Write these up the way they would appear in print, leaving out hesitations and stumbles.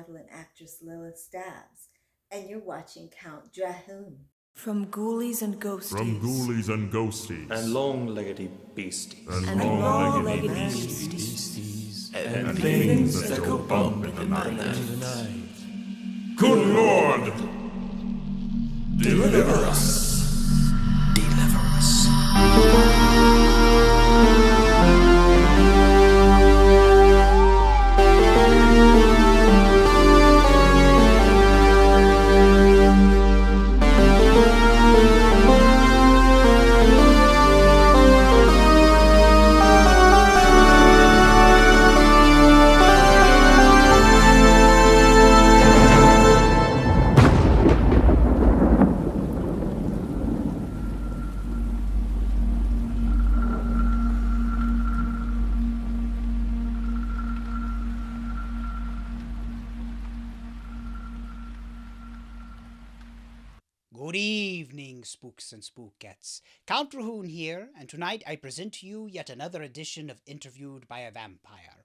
model and actress Lilith Stabs, and you're watching Count Drahoon. From ghoulies and ghosties. From ghoulies and ghosties. And long-leggedy beasties. And long-leggedy beasties. And things that go bump in the night. Good Lord! Deliver us. Deliver us. Good evening, spooks and spookettes. CountDrahoon here, and tonight I present to you yet another edition of Interviewed by a Vampire.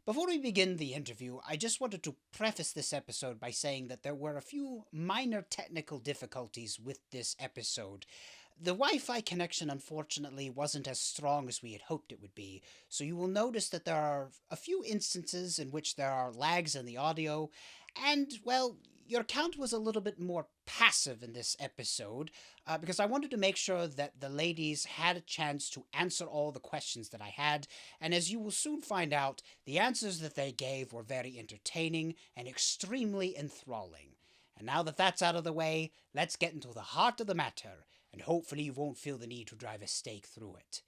Before we begin the interview, I just wanted to preface this episode by saying that there were a few minor technical difficulties with this episode. The Wi-Fi connection, unfortunately, wasn't as strong as we had hoped it would be, so you will notice that there are a few instances in which there are lags in the audio, and, well, your count was a little bit more passive in this episode, because I wanted to make sure that the ladies had a chance to answer all the questions that I had, and as you will soon find out, the answers that they gave were very entertaining and extremely enthralling. And now that that's out of the way, let's get into the heart of the matter, and hopefully you won't feel the need to drive a stake through it.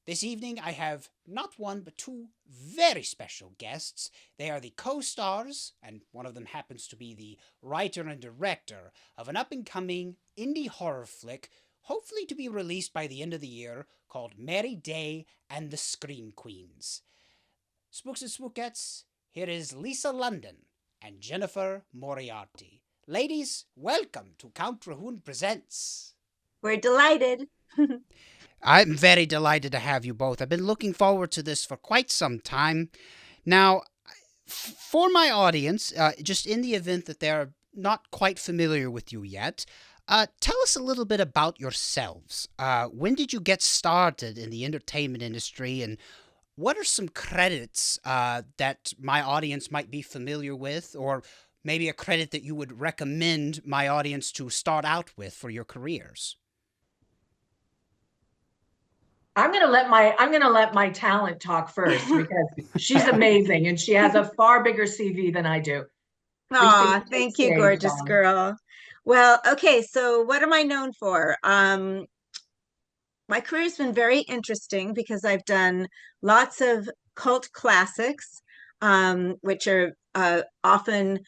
This evening I have not one but two very special guests. They are the co-stars, and one of them happens to be the writer and director of an up-and-coming indie horror flick, hopefully to be released by the end of the year, called Mary Day and the Scream Queens. Spooks and Spookettes, here is Lisa London and Jennifer Moriarty. Ladies, welcome to CountDrahoon Presents. We're delighted. I'm very delighted to have you both. I've been looking forward to this for quite some time. Now, for my audience, just in the event that they're not quite familiar with you yet, tell us a little bit about yourselves. When did you get started in the entertainment industry, and what are some credits that my audience might be familiar with, or maybe a credit that you would recommend my audience to start out with for your careers? I'm gonna let my talent talk first because she's amazing and she has a far bigger CV than I do. Aw, thank you, gorgeous girl. Well, okay, so what am I known for? My career's been very interesting because I've done lots of cult classics, which are often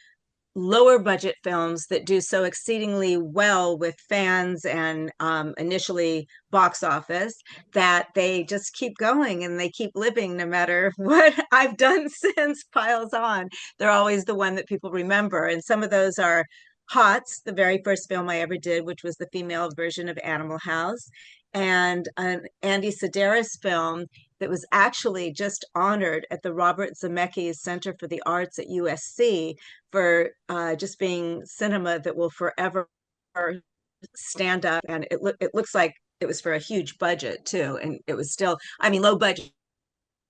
lower budget films that do so exceedingly well with fans and initially box office that they just keep going and they keep living no matter what I've done since piles on. They're always the one that people remember. And some of those are Hots, the very first film I ever did, which was the female version of Animal House, and an Andy Sedaris film that was actually just honored at the Robert Zemeckis Center for the Arts at USC for just being cinema that will forever stand up. And it looks like it was for a huge budget too. And it was still, I mean, low budget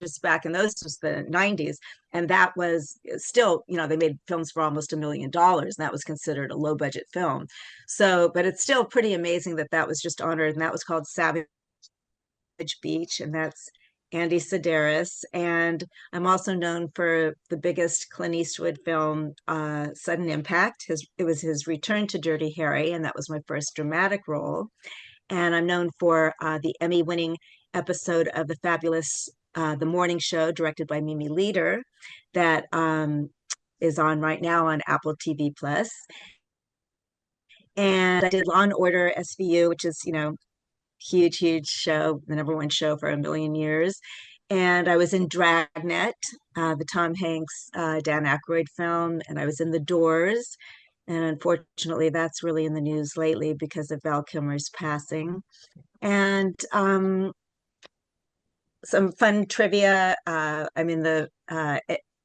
just back in those was the 90s. And that was still, you know, they made films for almost $1 million, and that was considered a low budget film. So, but it's still pretty amazing that that was just honored, and that was called Savage Beach, and that's Andy Sedaris. And I'm also known for the biggest Clint Eastwood film, Sudden Impact. It was his return to Dirty Harry, and that was my first dramatic role. And I'm known for the Emmy-winning episode of the fabulous The Morning Show, directed by Mimi Leader, that is on right now on Apple TV Plus. And I did Law and Order SVU, which is, you know, huge show, the #1 show for a million years. And I was in Dragnet, the Tom Hanks, Dan Aykroyd film, and I was in The Doors. And unfortunately, that's really in the news lately because of Val Kilmer's passing. And some fun trivia. I'm in the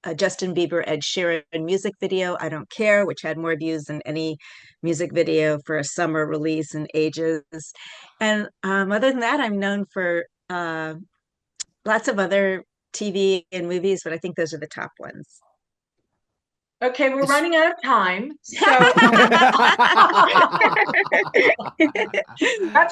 a Justin Bieber Ed Sheeran music video, I Don't Care, which had more views than any music video for a summer release in ages. And other than that, I'm known for lots of other TV and movies, but I think those are the top ones. Okay, we're running out of time. So that's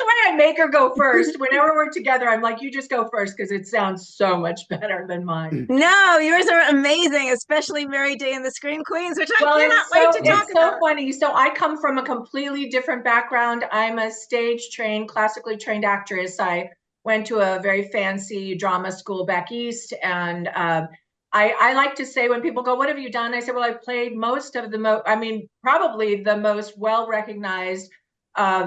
why I make her go first. Whenever we're together, I'm like, you just go first because it sounds so much better than mine. No, yours are amazing, especially Mary Day and the Scream Queens, which I cannot wait to talk it's so about. funny. So I come from a completely different background. I'm a stage trained, classically trained actress. I went to a very fancy drama school back east, and I like to say when people go, "What have you done?" I say, "Well, I played most of probably the most well-recognized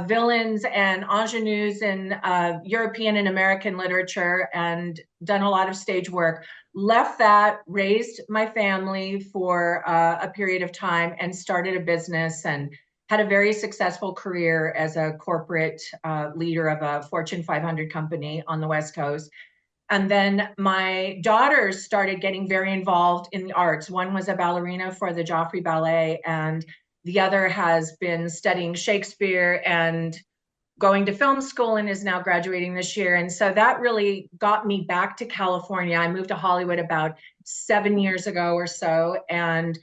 villains and ingenues in European and American literature, and done a lot of stage work. Left that, raised my family for a period of time, and started a business and had a very successful career as a corporate leader of a Fortune 500 company on the West Coast. And then my daughters started getting very involved in the arts. One was a ballerina for the Joffrey Ballet, and the other has been studying Shakespeare and going to film school and is now graduating this year. And so that really got me back to California. I moved to Hollywood about 7 years ago or so. And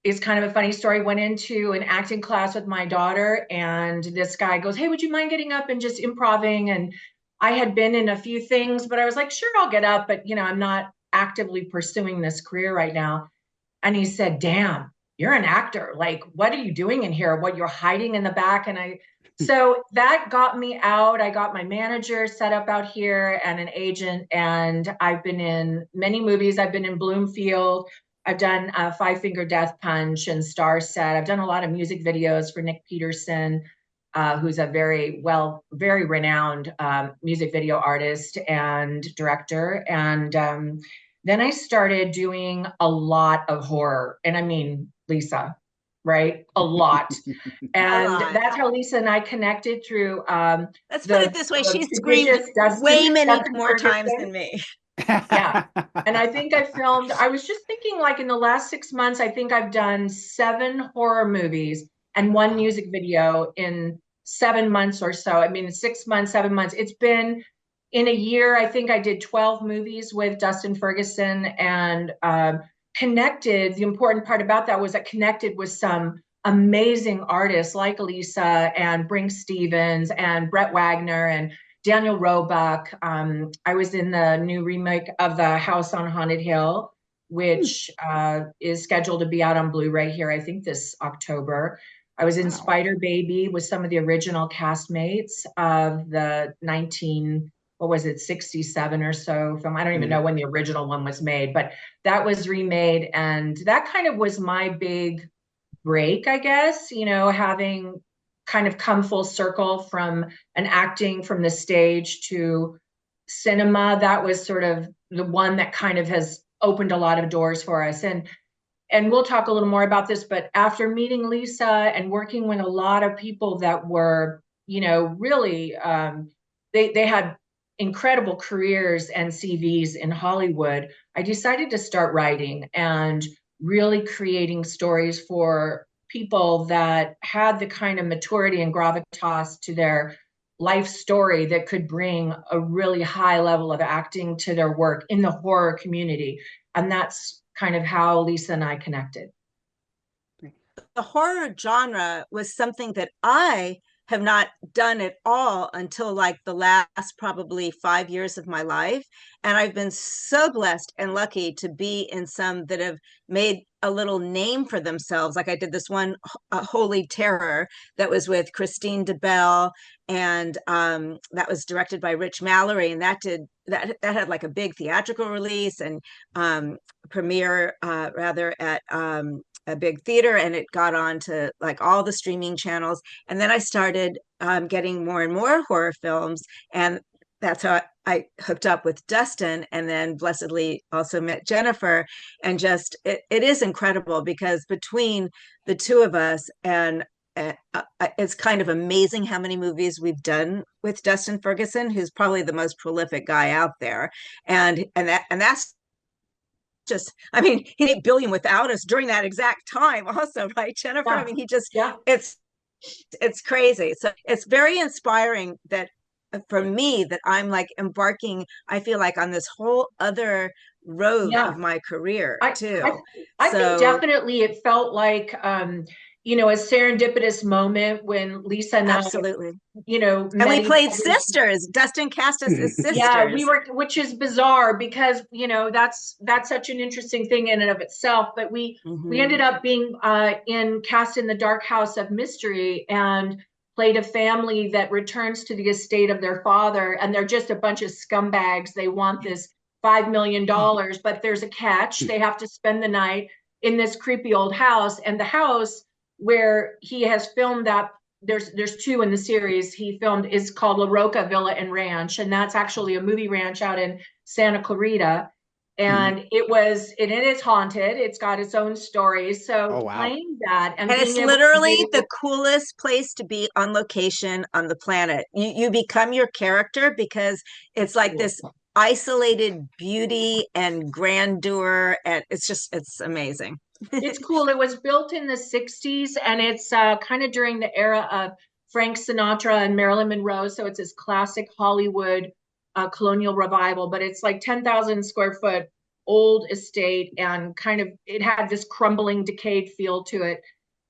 it's kind of a funny story. Went into an acting class with my daughter, and this guy goes, "Hey, would you mind getting up and just improvising?" And I had been in a few things, but I was like, "Sure, I'll get up. But, I'm not actively pursuing this career right now." And he said, "Damn, you're an actor. Like, what are you doing in here? What, you're hiding in the back?" So that got me out. I got my manager set up out here and an agent, and I've been in many movies. I've been in Bloomfield. I've done Five Finger Death Punch and Star Set. I've done a lot of music videos for Nick Peterson, who's a very renowned music video artist and director. And then I started doing a lot of horror. And I mean, Lisa, right? A lot. And that's how Lisa and I connected through Let's put it this way. She's screamed Dustin more times than me. Yeah. And I think I was just thinking, like, in the last 6 months, I think I've done 7 horror movies and 1 music video in 7 months or so. I mean, 6 months, 7 months. It's been in a year. I think I did 12 movies with Dustin Ferguson, and connected. The important part about that was I connected with some amazing artists like Lisa and Brink Stevens and Brett Wagner and Daniel Roebuck. I was in the new remake of The House on Haunted Hill, which is scheduled to be out on Blu-ray here, I think, this October. I was in Spider Baby with some of the original castmates of the 67 or so film. I don't even know when the original one was made, but that was remade. And that kind of was my big break, I guess, having kind of come full circle from an acting from the stage to cinema. That was sort of the one that kind of has opened a lot of doors for us. And we'll talk a little more about this, but after meeting Lisa and working with a lot of people that were, really, they had incredible careers and CVs in Hollywood, I decided to start writing and really creating stories for people that had the kind of maturity and gravitas to their life story that could bring a really high level of acting to their work in the horror community. And that's kind of how Lisa and I connected. The horror genre was something that I have not done at all until like the last probably 5 years of my life. And I've been so blessed and lucky to be in some that have made a little name for themselves. Like I did this one, Holy Terror, that was with Christine DeBelle, and that was directed by Rich Mallory, and that had like a big theatrical release and premiere rather at a big theater, and it got on to like all the streaming channels. And then I started getting more and more horror films, and that's how I hooked up with Dustin, and then blessedly also met Jennifer. And just it is incredible because between the two of us, and it's kind of amazing how many movies we've done with Dustin Ferguson, who's probably the most prolific guy out there, and that's just, I mean, he made billion without us during that exact time also, right, Jennifer? I Yeah. mean, he just, Yeah. it's crazy. So it's very inspiring that for me that I'm like embarking, I feel like on this whole other road Yeah. of my career I, I, too. I think So definitely it felt like, a serendipitous moment when Lisa and I, absolutely. And met we each played other. sisters. Dustin cast us as Yeah, we sisters. were, which is bizarre because, that's such an interesting thing in and of itself. But we ended Hmm. up being in cast in the Dark House of Mystery and played a family that returns to the estate of their father, and they're just a bunch of scumbags. They want this $5 million, but there's a catch. They have to spend the night in this creepy old house, and the house where he has filmed that, there's two in the series he filmed, is called La Roca Villa and Ranch, and that's actually a movie ranch out in Santa Clarita. And it is haunted. It's got its own story. So Oh, wow. playing that and And being it's able to literally the do, coolest place to be on location on the planet. You become your character because it's like this isolated beauty and grandeur, and it's amazing. it's cool. It was built in the 60s, and it's kind of during the era of Frank Sinatra and Marilyn Monroe. So it's this classic Hollywood colonial revival, but it's like 10,000 square foot old estate, and kind of it had this crumbling, decayed feel to it.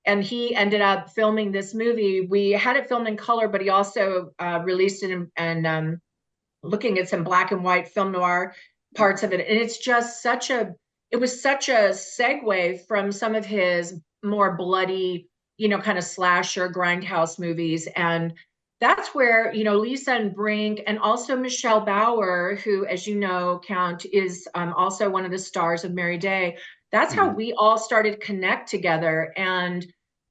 And he ended up filming this movie. We had it filmed in color, but he also released it and looking at some black and white film noir parts of it. And it's just it was such a segue from some of his more bloody, kind of slasher grindhouse movies. And that's where, Lisa and Brink, and also Michelle Bauer, who, as you know, Count, is also one of the stars of Mary Day. That's how we all started connect together. And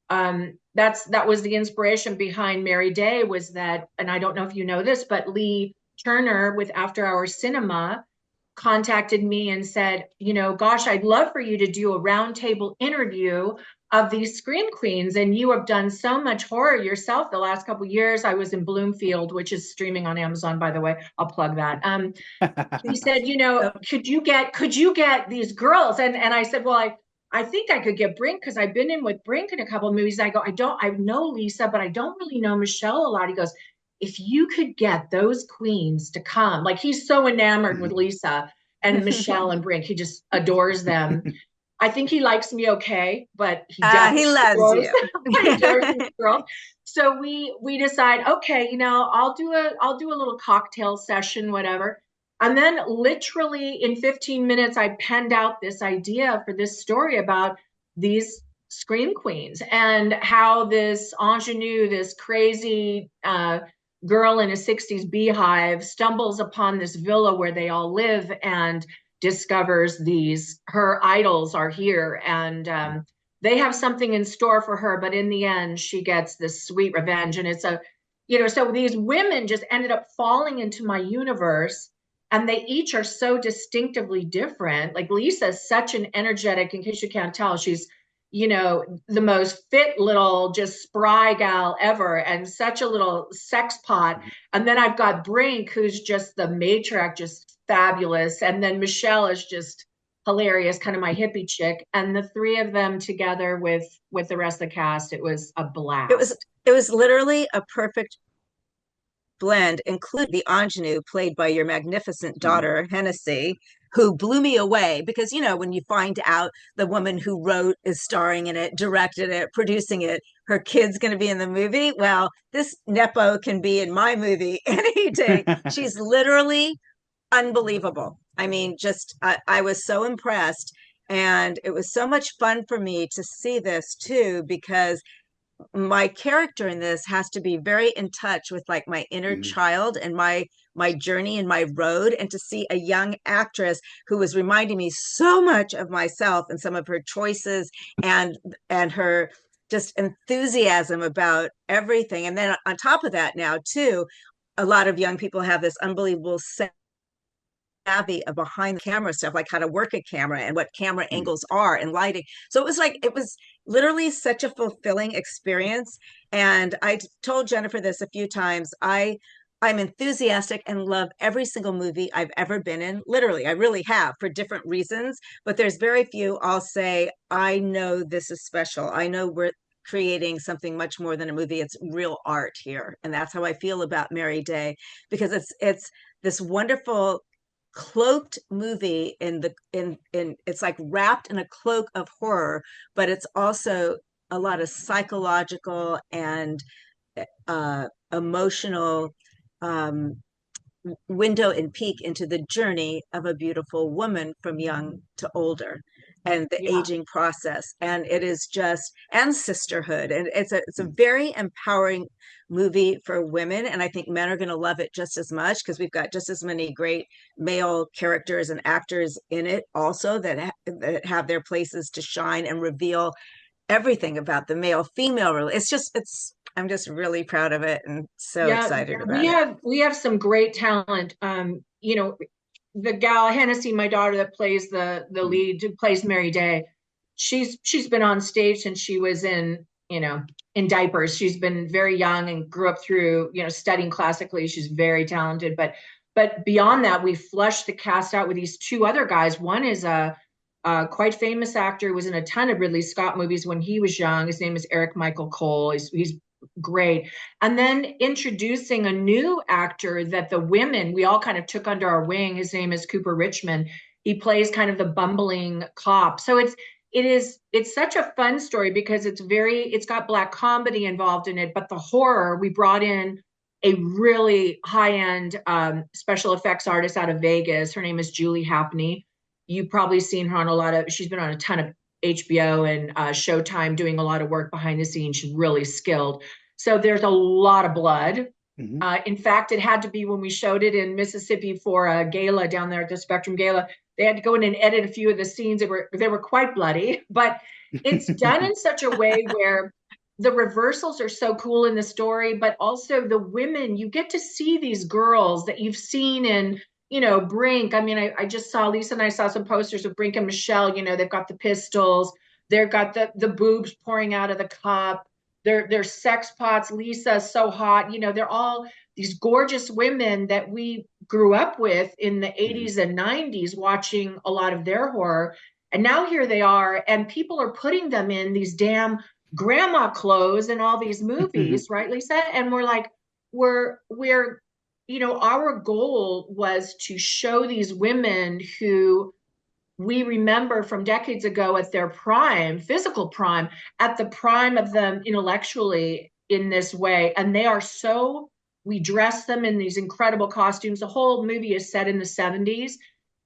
that was the inspiration behind Mary Day, was that, and I don't know if you know this, but Lee Turner with After Hours Cinema contacted me and said, gosh, I'd love for you to do a roundtable interview of these scream queens. And you have done so much horror yourself the last couple of years. I was in Bloomfield, which is streaming on Amazon, by the way. I'll plug that. He said, could you get these girls? And I said, well, I think I could get Brink because I've been in with Brink in a couple of movies. I go, I know Lisa, but I don't really know Michelle a lot. He goes, if you could get those queens to come, like he's so enamored with Lisa and Michelle and Brink, he just adores them. I think he likes me okay, but he He definitely loves adores, you. he adores these girls. So we decide, okay, I'll do a little cocktail session, whatever. And then literally in 15 minutes, I penned out this idea for this story about these scream queens and how this ingenue, this crazy girl in a 60s beehive, stumbles upon this villa where they all live and discovers her idols are here, and they have something in store for her, but in the end she gets this sweet revenge. And it's so these women just ended up falling into my universe, and they each are so distinctively different. Like Lisa's such an energetic, in case you can't tell, she's the most fit little, just spry gal ever, and such a little sex pot. And then I've got Brink, who's just the matriarch, just fabulous. And then Michelle is just hilarious, kind of my hippie chick. And the three of them together with the rest of the cast, it was a It was blast. it was literally a perfect blend, include the ingenue played by your magnificent daughter, Hennessy, who blew me away because, when you find out the woman who wrote is starring in it, directed it, producing it, her kid's going to be in the movie. Well, this Nepo can be in my movie any day. She's literally unbelievable. I mean, I was so impressed. And it was so much fun for me to see this too, because my character in this has to be very in touch with like my inner child and my journey and my road, and to see a young actress who was reminding me so much of myself and some of her choices and her just enthusiasm about everything. And then on top of that, now too, a lot of young people have this unbelievable savvy of behind the camera stuff, like how to work a camera and what camera angles are and lighting. So it was literally such a fulfilling experience. And I told Jennifer this a few times. I'm enthusiastic and love every single movie I've ever been in. Literally, I really have for different reasons, but there's very few I'll say, I know this is special. I know we're creating something much more than a movie. It's real art here. And that's how I feel about Mary Day, because it's this wonderful cloaked movie in it's like wrapped in a cloak of horror, but it's also a lot of psychological and emotional um, window and peek into the journey of a beautiful woman from young to older and the Yeah. aging process. And it is just, and sisterhood. And it's a very empowering movie for women. And I think men are going to love it just as much because we've got just as many great male characters and actors in it also that have their places to shine and reveal everything about the male female it's I'm just really proud of it and so Yeah, excited we about it. have we have some great talent. You know, the gal Hennessy, my daughter that plays the lead, who plays Mary Day, she's been on stage since she was in diapers. She's been very young and grew up through, studying classically. She's very talented, but beyond that, we flushed the cast out with these two other guys. One is a quite famous actor, was in a ton of Ridley Scott movies when he was young. His name is Eric Michael Cole. He's great. And then introducing a new actor that the women, we all kind of took under our wing. His name is Cooper Richmond. He plays kind of the bumbling cop. So it's such a fun story because it's got Black comedy involved in it, but the horror, we brought in a really high-end special effects artist out of Vegas. Her name is Julie Hapney. You've probably seen her on she's been on a ton of HBO and Showtime doing a lot of work behind the scenes. She's really skilled. So there's a lot of blood. In fact, it had to be when we showed it in Mississippi for a gala down there at the Spectrum Gala. They had to go in and edit a few of the scenes. They were quite bloody, but it's done in such a way where the reversals are so cool in the story, but also the women, you get to see these girls that you've seen in, Brink. I mean, I just saw Lisa and I saw some posters of Brink and Michelle. They've got the pistols, they've got the boobs pouring out of the cup. They're sex pots. Lisa's so hot. They're all these gorgeous women that we grew up with in the 80s and 90s, watching a lot of their horror. And now here they are, and people are putting them in these damn grandma clothes in all these movies, right, Lisa? And we're like, we're our goal was to show these women who we remember from decades ago at their prime, physical prime, at the prime of them intellectually in this way. And we dress them in these incredible costumes. The whole movie is set in the 70s,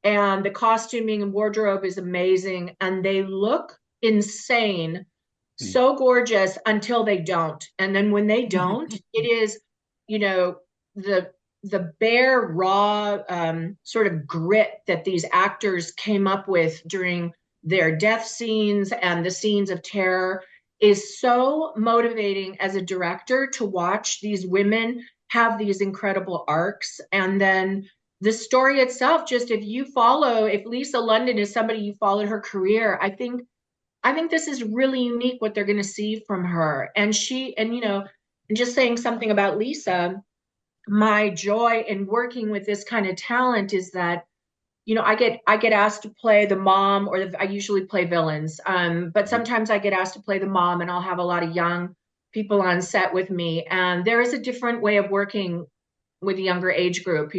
and the costuming and wardrobe is amazing. And they look insane, so gorgeous until they don't. And then when they don't, it is, the bare raw sort of grit that these actors came up with during their death scenes and the scenes of terror is so motivating as a director to watch these women have these incredible arcs. And then the story itself, just if Lisa London is somebody you followed her career, I think this is really unique what they're going to see from her. And just saying something about Lisa, my joy in working with this kind of talent is that, I get asked to play the mom, or I usually play villains. But sometimes I get asked to play the mom, and I'll have a lot of young people on set with me. And there is a different way of working with a younger age group.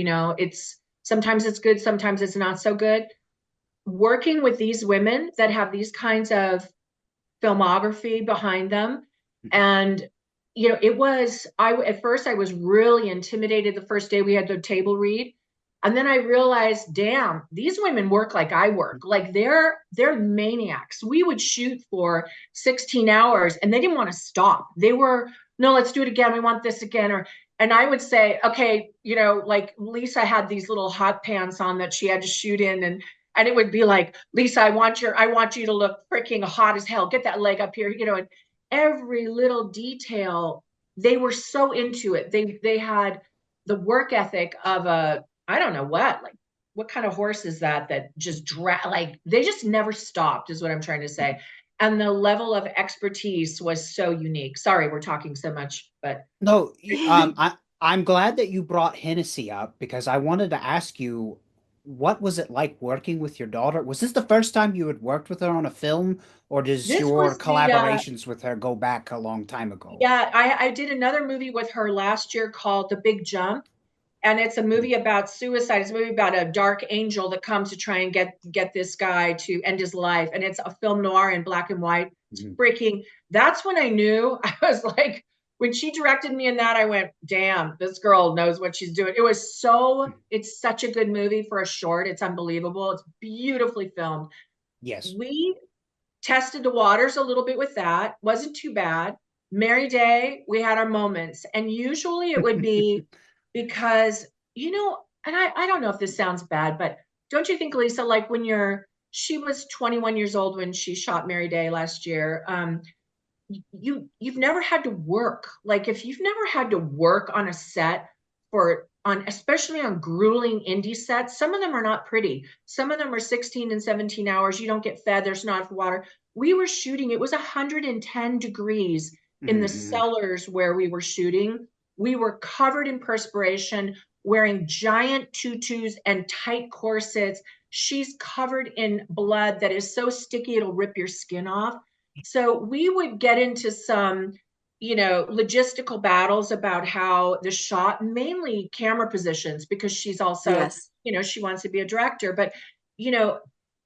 Sometimes it's good, sometimes it's not so good. Working with these women that have these kinds of filmography behind them, and at first I was really intimidated the first day we had the table read. And then I realized, damn, these women work like I work. Like they're maniacs. We would shoot for 16 hours and they didn't want to stop. They were, no, let's do it again. We want this again. And I would say, okay, like Lisa had these little hot pants on that she had to shoot in, and it would be like, Lisa, I want you to look freaking hot as hell. Get that leg up here, and every little detail, they were so into it. They had the work ethic of I don't know what kind of horse is that just they just never stopped, is what I'm trying to say. And the level of expertise was so unique. Sorry, we're talking so much, but no, I'm glad that you brought Hennessy up because I wanted to ask you, what was it like working with your daughter? Was this the first time you had worked with her on a film, or does This your was the collaborations with her go back a long time ago? yeah, I did another movie with her last year called The Big Jump, and it's a movie about suicide. It's a movie about a dark angel that comes to try and get this guy to end his life, and it's a film noir in black and white. It's Mhm. freaking. That's when I knew. I was like, when she directed me in that, I went, "Damn, this girl knows what she's doing." It was so. It's such a good movie for a short. It's unbelievable. It's beautifully filmed. Yes. We tested the waters a little bit with that. Wasn't too bad. Mary Day, we had our moments. And usually it would be because, and I don't know if this sounds bad, but don't you think, Lisa, like she was 21 years old when she shot Mary Day last year. You've never had to work. Like if you've never had to work on a set especially on grueling indie sets, some of them are not pretty. Some of them are 16 and 17 hours. You don't get fed, there's not enough water. We were shooting, it was 110 degrees in the Mhm. cellars where we were shooting. We were covered in perspiration, wearing giant tutus and tight corsets. She's covered in blood that is so sticky it'll rip your skin off. So we would get into some, logistical battles about how the shot, mainly camera positions, because she's also, Yes. she wants to be a director. But, you know,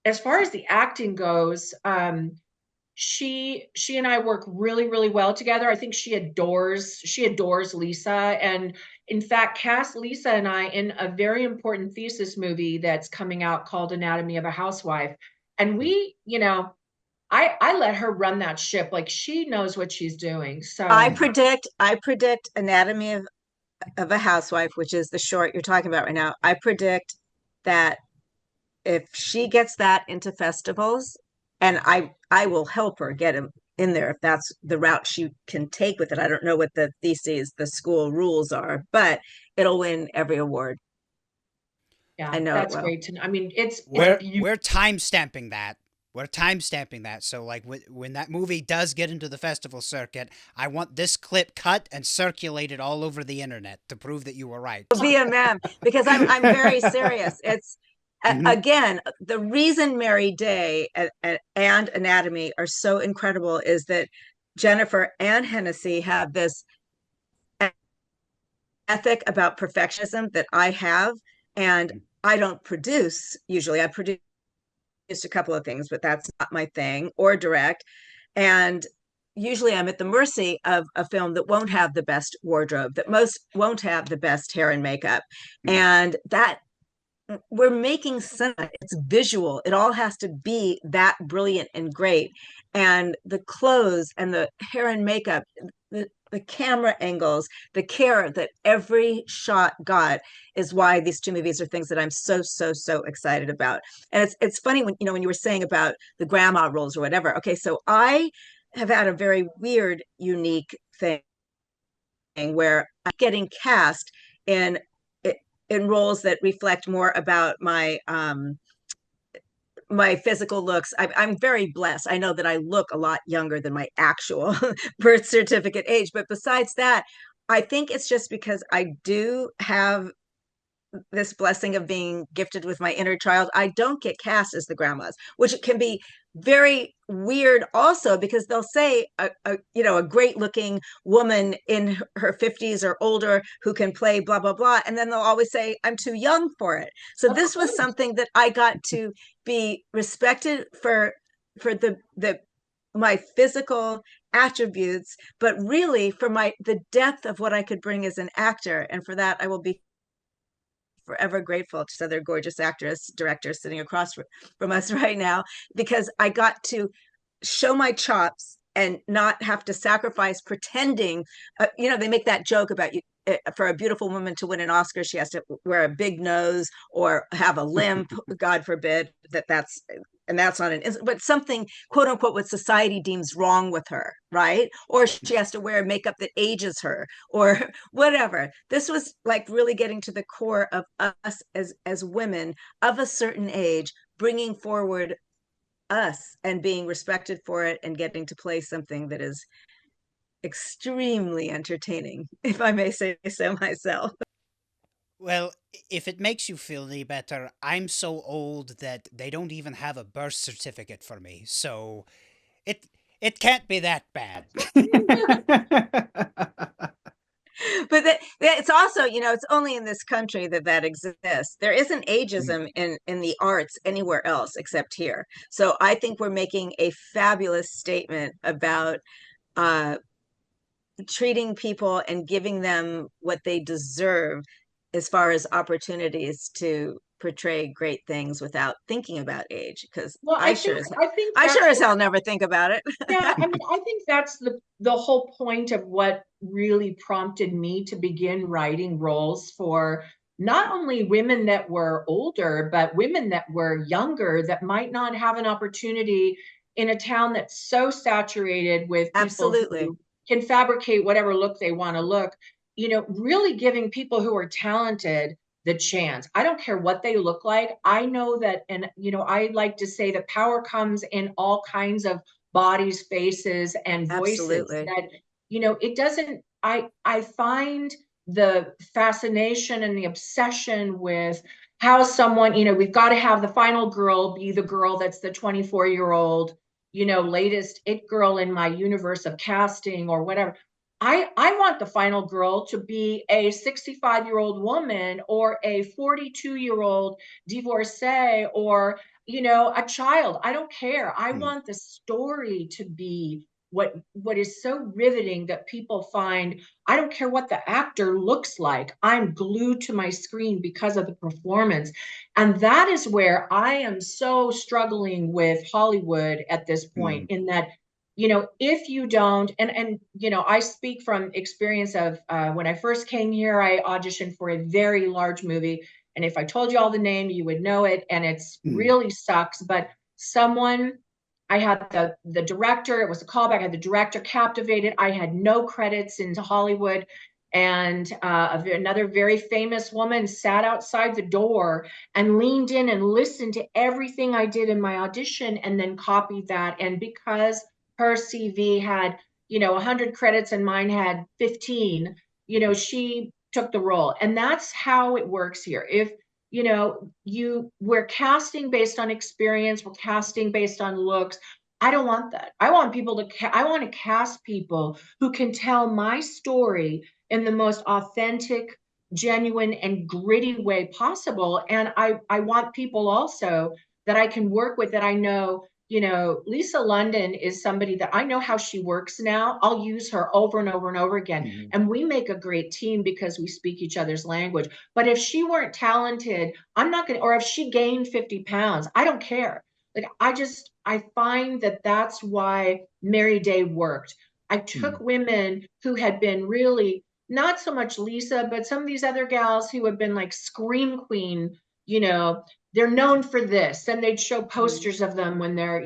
as far as the acting goes, she and I work really, really well together. I think she adores Lisa. And in fact, cast Lisa and I in a very important thesis movie that's coming out called Anatomy of a Housewife. And I let her run that ship. Like she knows what she's doing. I So predict, I predict Anatomy of a Housewife, which is the short you're talking about right now. I predict that if she gets that into festivals, and I will help her get him in there if that's the route she can take with it. I don't know what the theses, the school rules are, but it'll win every award. I yeah, know it that's will. great to know. I mean, it's beautiful. We're time stamping that. We're time stamping that. So like when that movie does get into the festival circuit, I want this clip cut and circulated all over the internet to prove that you were right. Be a mem because I'm very serious. It's Mhm. again, the reason Mary Day and Anatomy are so incredible is that Jennifer and Hennessy have this ethic about perfectionism that I have, and I don't produce usually. I produce a couple of things, but that's not my thing, or direct. And usually I'm at the mercy of a film that won't have the best wardrobe, that most won't have the best hair and makeup. And that we're making cinema, it's visual, it all has to be that brilliant and great. And the clothes and the hair and makeup, the camera angles, the care that every shot got is why these two movies are things that I'm so so excited about. And it's funny when when you were saying about the grandma roles or whatever. Okay, so I have had a very weird unique thing where I'm getting cast in in roles that reflect more about my physical looks. I'm very blessed. I know that I look a lot younger than my actual birth certificate age, but besides that, I think it's just because I do have this blessing of being gifted with my inner child. I don't get cast as the grandmas, which can be very weird also because they'll say a great looking woman in her 50s or older who can play blah blah blah, and then they'll always say I'm too young for it. So Of this was course. something that I got to be respected for the my physical attributes, but really for my the depth of what I could bring as an actor, and for that I will be forever grateful to other gorgeous actress directors sitting across from us right now, because I got to show my chops and not have to sacrifice pretending. They make that joke about you. For a beautiful woman to win an Oscar, she has to wear a big nose or have a limp. God forbid that's and that's not but something quote unquote what society deems wrong with her, right? Or she has to wear makeup that ages her or whatever. This was like really getting to the core of us as women of a certain age, bringing forward us and being respected for it and getting to play something that is extremely entertaining, if I may say so myself. Well, if it makes you feel any better, I'm so old that they don't even have a birth certificate for me, so it it can't be that bad. But it's also, it's only in this country that that exists. There isn't ageism in the arts anywhere else except here. So I think we're making a fabulous statement about uh, treating people and giving them what they deserve as far as opportunities to portray great things without thinking about age. Because Well, I think I that's sure as hell never think about it. yeah, I mean, I think that's the whole point of what really prompted me to begin writing roles for not only women that were older, but women that were younger that might not have an opportunity in a town that's so saturated with people Absolutely. who can fabricate whatever look they want to look, really giving people who are talented the chance. I don't care what they look like. I know that, and I like to say that power comes in all kinds of bodies, faces, and voices. Absolutely. That it doesn't. I find the fascination and the obsession with how someone, we've got to have the final girl be the girl that's the 24-year-old, latest it girl in my universe of casting or whatever. I want the final girl to be a 65-year-old woman or a 42-year-old divorcee or a child. I don't care. I Mm. want the story to be what is so riveting that people find. I don't care what the actor looks like. I'm glued to my screen because of the performance. And that is where I am so struggling with Hollywood at this point, Mm. in that if you don't, and I speak from experience of when I first came here, I auditioned for a very large movie, and if I told you all the name, you would know it, and it's Mm. really sucks. But someone, I had the director, it was a callback. I had the director captivated. I had no credits into Hollywood, and another very famous woman sat outside the door and leaned in and listened to everything I did in my audition, and then copied that. And because her CV had 100 credits and mine had 15, she took the role. And that's how it works here. If we're casting based on experience, we're casting based on looks. I don't want that. I want I want to cast people who can tell my story in the most authentic, genuine, and gritty way possible. And I want people also that I can work with, that I know. Lisa London is somebody that I know how she works now. I'll use her over and over and over again. Mm. And we make a great team because we speak each other's language. But if she weren't talented, I'm not going to, or if she gained 50 pounds, I don't care. Like, I find that that's why Mary Day worked. I took Mm. women who had been really not so much Lisa, but some of these other gals who have been like Scream Queen, they're known for this. And they'd show posters of them when they're,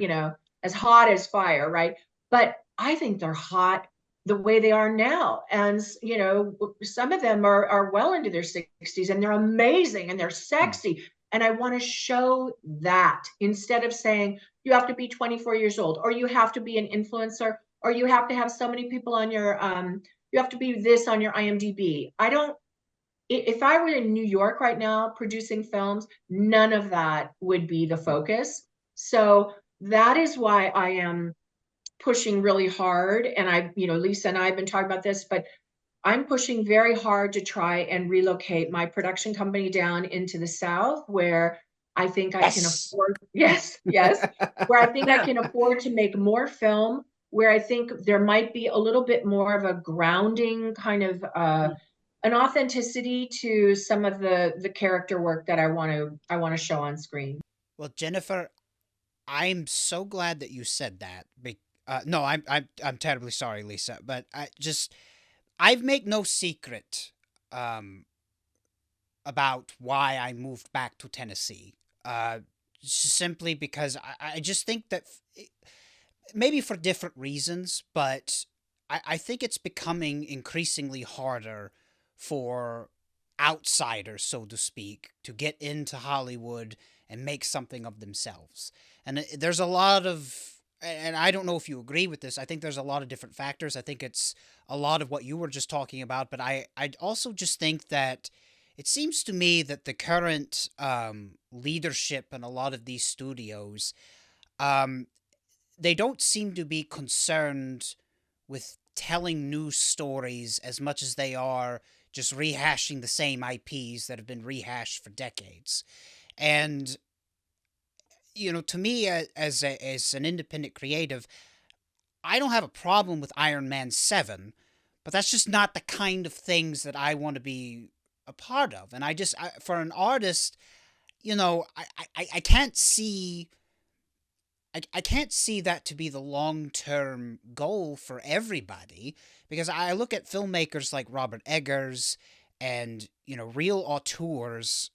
as hot as fire, right? But I think they're hot the way they are now. And, some of them are well into their 60s and they're amazing and they're Mm. sexy. And I want to show that, instead of saying you have to be 24 years old, or you have to be an influencer, or you have to have so many people on your, you have to be this on your IMDb. I don't, if I were in New York right now producing films, none of that would be the focus. So that is why I am pushing really hard. And Lisa and I have been talking about this, but I'm pushing very hard to try and relocate my production company down into the South, where I think I can Yes. afford, yes, yes, where I think I can afford to make more film, where I think there might be a little bit more of a grounding kind of an authenticity to some of the character work that I want to show on screen. Well, Jennifer, I'm so glad that you said that. No, I'm terribly sorry, Lisa, but I've made no secret um, about why I moved back to Tennessee. Simply because I just think that maybe for different reasons, but I think it's becoming increasingly harder for outsiders, so to speak, to get into Hollywood and make something of themselves. And there's a lot of and I don't know if you agree with this. I think there's a lot of different factors. I think it's a lot of what you were just talking about, but I also just think that it seems to me that the current leadership in a lot of these studios, um, they don't seem to be concerned with telling new stories as much as they are just rehashing the same IPs that have been rehashed for decades. And to me, as an independent creative, I don't have a problem with Iron Man 7, but that's just not the kind of things that I want to be a part of. And for an artist, I can't see. I can't see that to be the long-term goal for everybody, because I look at filmmakers like Robert Eggers and, real auteurs,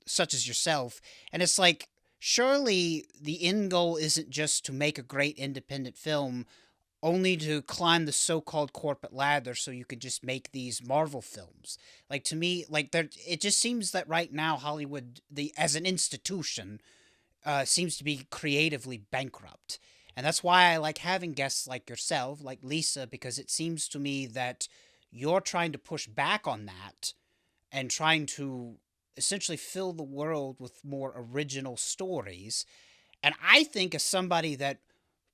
such as yourself, and it's like, surely the end goal isn't just to make a great independent film only to climb the so-called corporate ladder so you could just make these Marvel films. Like, to me, like, it just seems that right now Hollywood, as an institution, seems to be creatively bankrupt. And that's why I like having guests like yourself, like Lisa, because it seems to me that you're trying to push back on that and trying to essentially fill the world with more original stories. And I think, as somebody that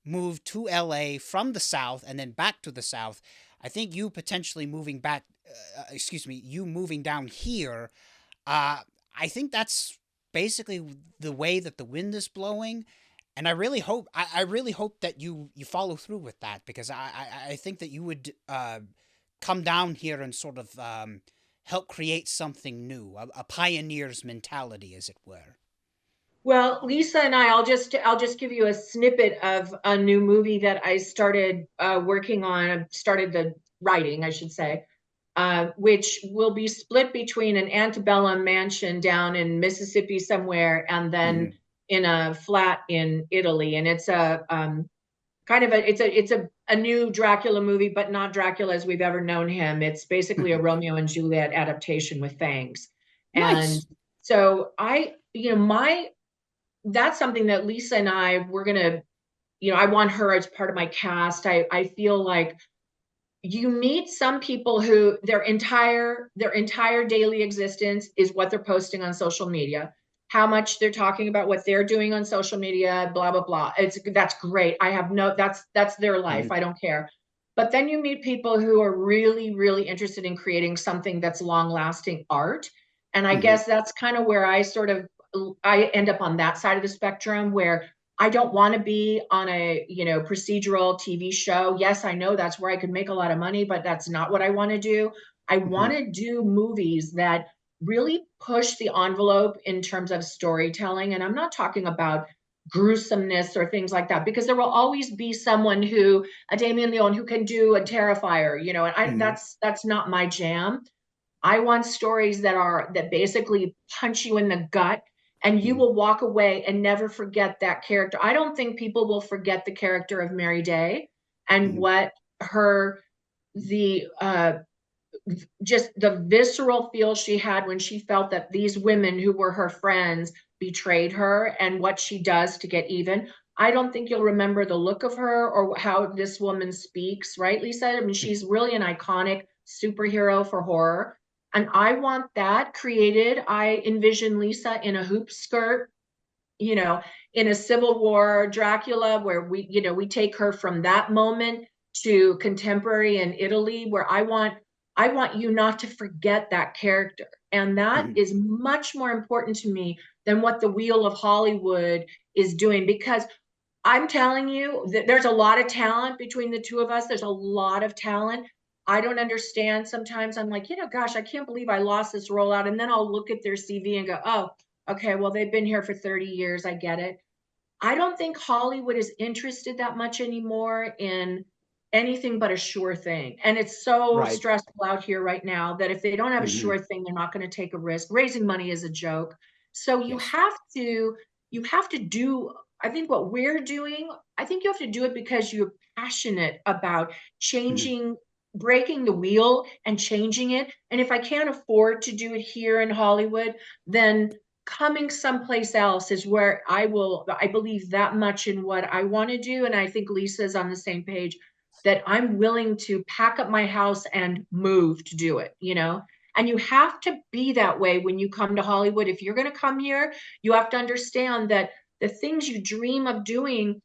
moved to LA from the South and then back to the South, I think you potentially moving back, you moving down here, I think that's basically the way that the wind is blowing. And I really hope that you follow through with that, because I think that you would come down here and sort of help create something new, a pioneer's mentality, as it were. Well, Lisa and I'll just give you a snippet of a new movie that I started working on. Started the writing, I should say, which will be split between an antebellum mansion down in Mississippi somewhere, and then in a flat in Italy. And it's a kind of a new Dracula movie, but not Dracula as we've ever known him. It's basically a Romeo and Juliet adaptation with fangs. And Nice. so my that's something that Lisa and we're gonna, I want her as part of my cast. I feel like you meet some people who their entire daily existence is what they're posting on social media, how much they're talking about what they're doing on social media, blah blah blah. That's great. That's their life. I don't care. But then you meet people who are really really interested in creating something that's long lasting art. And I guess that's kind of where I end up on that side of the spectrum, where I don't want to be on a, procedural TV show. Yes, I know that's where I could make a lot of money, but that's not what I want to do. I want to do movies that really push the envelope in terms of storytelling. And I'm not talking about gruesomeness or things like that, because there will always be someone a Damien Leone, who can do a Terrifier, and that's not my jam. I want stories that basically punch you in the gut, and you will walk away and never forget that character. I don't think people will forget the character of Mary Day and what the just the visceral feel she had when she felt that these women who were her friends betrayed her, and what she does to get even. I don't think you'll remember the look of her or how this woman speaks, right, Lisa? I mean, she's really an iconic superhero for horror. And I want that created. I envision Lisa in a hoop skirt, in a Civil War Dracula, where we take her from that moment to contemporary in Italy, where I want you not to forget that character. And that is much more important to me than what the wheel of Hollywood is doing, because I'm telling you that there's a lot of talent between the two of us. There's a lot of talent. I don't understand. Sometimes I'm like, gosh, I can't believe I lost this rollout. And then I'll look at their CV and go, oh, okay, well, they've been here for 30 years. I get it. I don't think Hollywood is interested that much anymore in anything but a sure thing. And it's so Right. stressful out here right now that if they don't have a sure thing, they're not going to take a risk. Raising money is a joke. So Yes. you have to do, I think what we're doing, I think you have to do it because you're passionate about changing, breaking the wheel and changing it. And if I can't afford to do it here in Hollywood, then coming someplace else is where I believe that much in what I want to do. And I think Lisa's on the same page that I'm willing to pack up my house and move to do it, you know? And you have to be that way when you come to Hollywood. If you're going to come here, you have to understand that the things you dream of doing,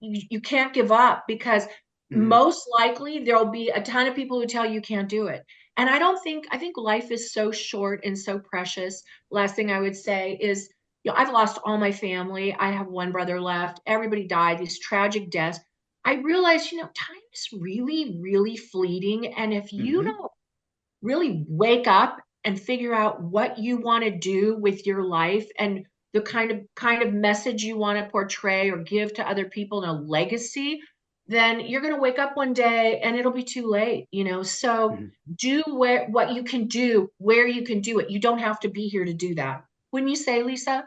you can't give up, because most likely there'll be a ton of people who tell you can't do it. And I think life is so short and so precious. Last thing I would say is, you know, I've lost all my family. I have one brother left. Everybody died, these tragic deaths. I realized, you know, time is really, really fleeting. And if you don't really wake up and figure out what you want to do with your life and the kind of message you want to portray or give to other people in a legacy, then you're going to wake up one day and it'll be too late, you know. So do what you can do where you can do it. You don't have to be here to do that. Wouldn't you say, Lisa?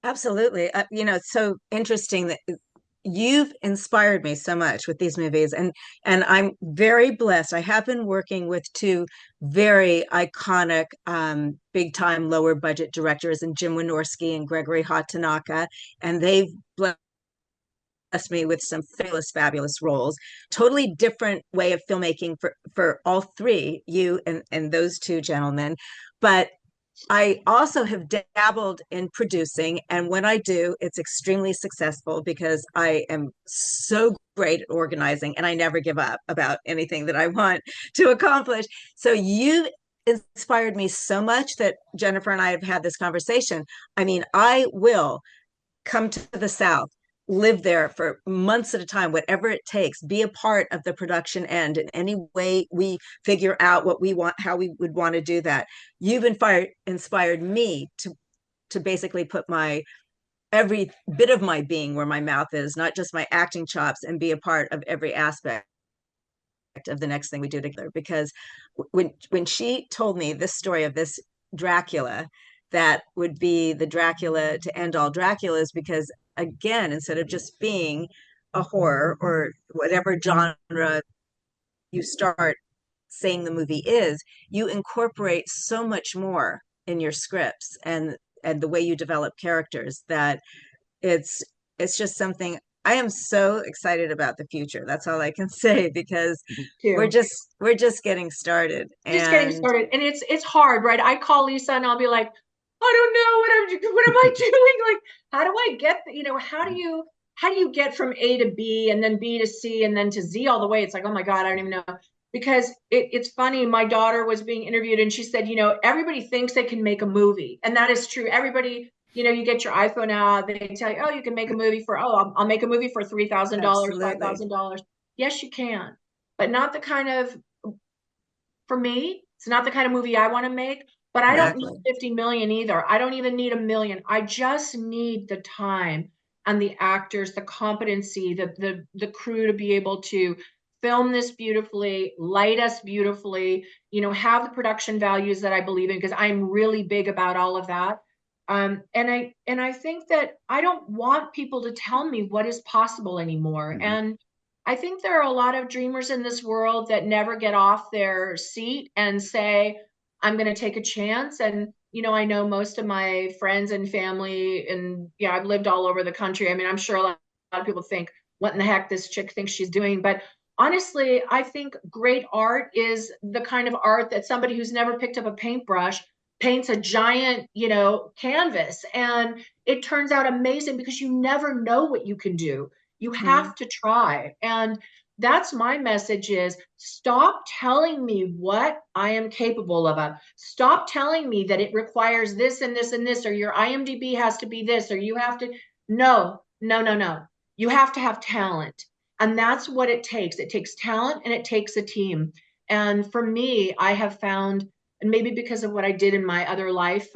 Absolutely. You know, it's so interesting that you've inspired me so much with these movies, and I'm very blessed. I have been working with two very iconic big time lower budget directors, and Jim Wynorski and Gregory Hatanaka, and they've blessed me with some fabulous roles. Totally different way of filmmaking for all three, you and those two gentlemen. But I also have dabbled in producing, and when I do, it's extremely successful because I am so great at organizing and I never give up about anything that I want to accomplish. So you inspired me so much that Jennifer and I have had this conversation. I mean, I will come to the South, live there for months at a time, whatever it takes, be a part of the production end in any way we figure out what we want, how we would want to do that. You've inspired me to basically put my every bit of my being where my mouth is, not just my acting chops, and be a part of every aspect of the next thing we do together. Because when she told me this story of this Dracula that would be the Dracula to end all Draculas, because again, instead of just being a horror or whatever genre you start saying the movie is, you incorporate so much more in your scripts and the way you develop characters, that it's just something. I am so excited about the future. That's all I can say, because Too. we're just getting started. Just getting And started, and it's hard, right? I call Lisa and I'll be like, I don't know what am I doing? Like, how do I get, you know, how do you get from A to B and then B to C and then to Z all the way? It's like, oh my God, I don't even know. Because it's funny. My daughter was being interviewed and she said, you know, everybody thinks they can make a movie. And that is true. Everybody, you know, you get your iPhone out, they tell you, oh, you can make a movie for, I'll make a movie for $3,000, absolutely, $5,000. Yes, you can, but not the kind of, for me, it's not the kind of movie I want to make. But I don't need exactly. 50 million either. I don't even need a million. I just need the time and the actors, the competency, the crew to be able to film this beautifully, light us beautifully, you know, have the production values that I believe in, because I'm really big about all of that. And I think that I don't want people to tell me what is possible anymore. And I think there are a lot of dreamers in this world that never get off their seat and say, I'm going to take a chance. And, you know, I know most of my friends and family, and yeah, I've lived all over the country. I mean, I'm sure a lot of people think, what in the heck this chick thinks she's doing? But honestly, I think great art is the kind of art that somebody who's never picked up a paintbrush paints a giant, you know, canvas, and it turns out amazing because you never know what you can do. You have to try. And that's my message is, stop telling me what I am capable of. Stop telling me that it requires this and this and this, or your IMDb has to be this, or you have to. No, no, no, no. You have to have talent. And that's what it takes. It takes talent and it takes a team. And for me, I have found, and maybe because of what I did in my other life,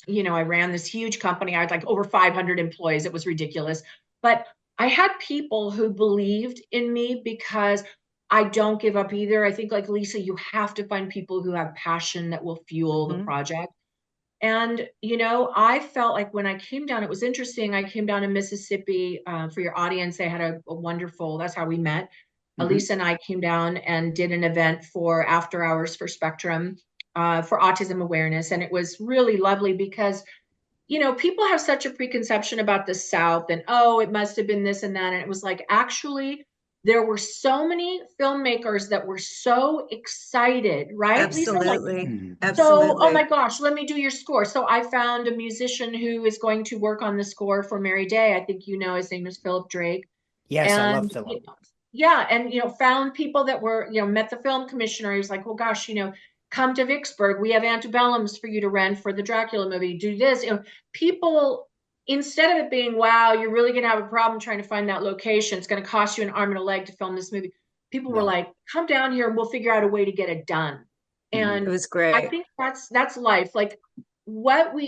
you know, I ran this huge company. I had like over 500 employees. It was ridiculous. But I had people who believed in me because I don't give up either. I think, like Lisa, you have to find people who have passion that will fuel the project. And, you know, I felt like when I came down, it was interesting. I came down to Mississippi for your audience. They had a wonderful, that's how we met. Lisa and I came down and did an event for After Hours for Spectrum for autism awareness. And it was really lovely because people have such a preconception about the South and, oh, it must have been this and that. And it was like, actually, there were so many filmmakers that were so excited, right, Lisa? Like, Absolutely. so, oh Absolutely. my gosh, let me do your score. So I found a musician who is going to work on the score for Mary Day. I think his name is Philip Drake. Yes, I love And Philip. yeah, and found people that were, met the film commissioner. He was like, well, gosh, come to Vicksburg. We have antebellums for you to rent for the Dracula movie. Do this. People, instead of it being, wow, you're really going to have a problem trying to find that location. It's going to cost you an arm and a leg to film this movie. People were No. like, come down here and we'll figure out a way to get it done. Mhm. It And was I great. think that's life. Like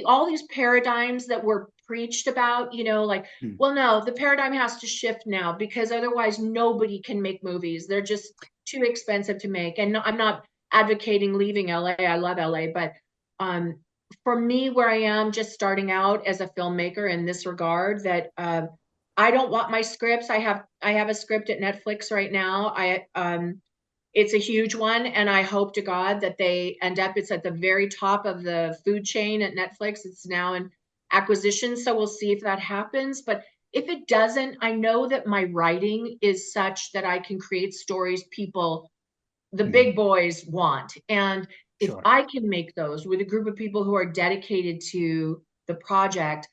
all these paradigms that were preached about, like, Mm. well, no, the paradigm has to shift now because otherwise nobody can make movies. They're just too expensive to make. And I'm not advocating leaving LA. I love LA, but for me, where I am just starting out as a filmmaker in this regard, that I don't want my scripts. I have a script at Netflix right now. It's a huge one, and I hope to God that they end up. It's at the very top of the food chain at Netflix. It's now in acquisition, so we'll see if that happens. But if it doesn't, I know that my writing is such that I can create stories the big boys want. And if Sure. I can make those with a group of people who are dedicated to the project,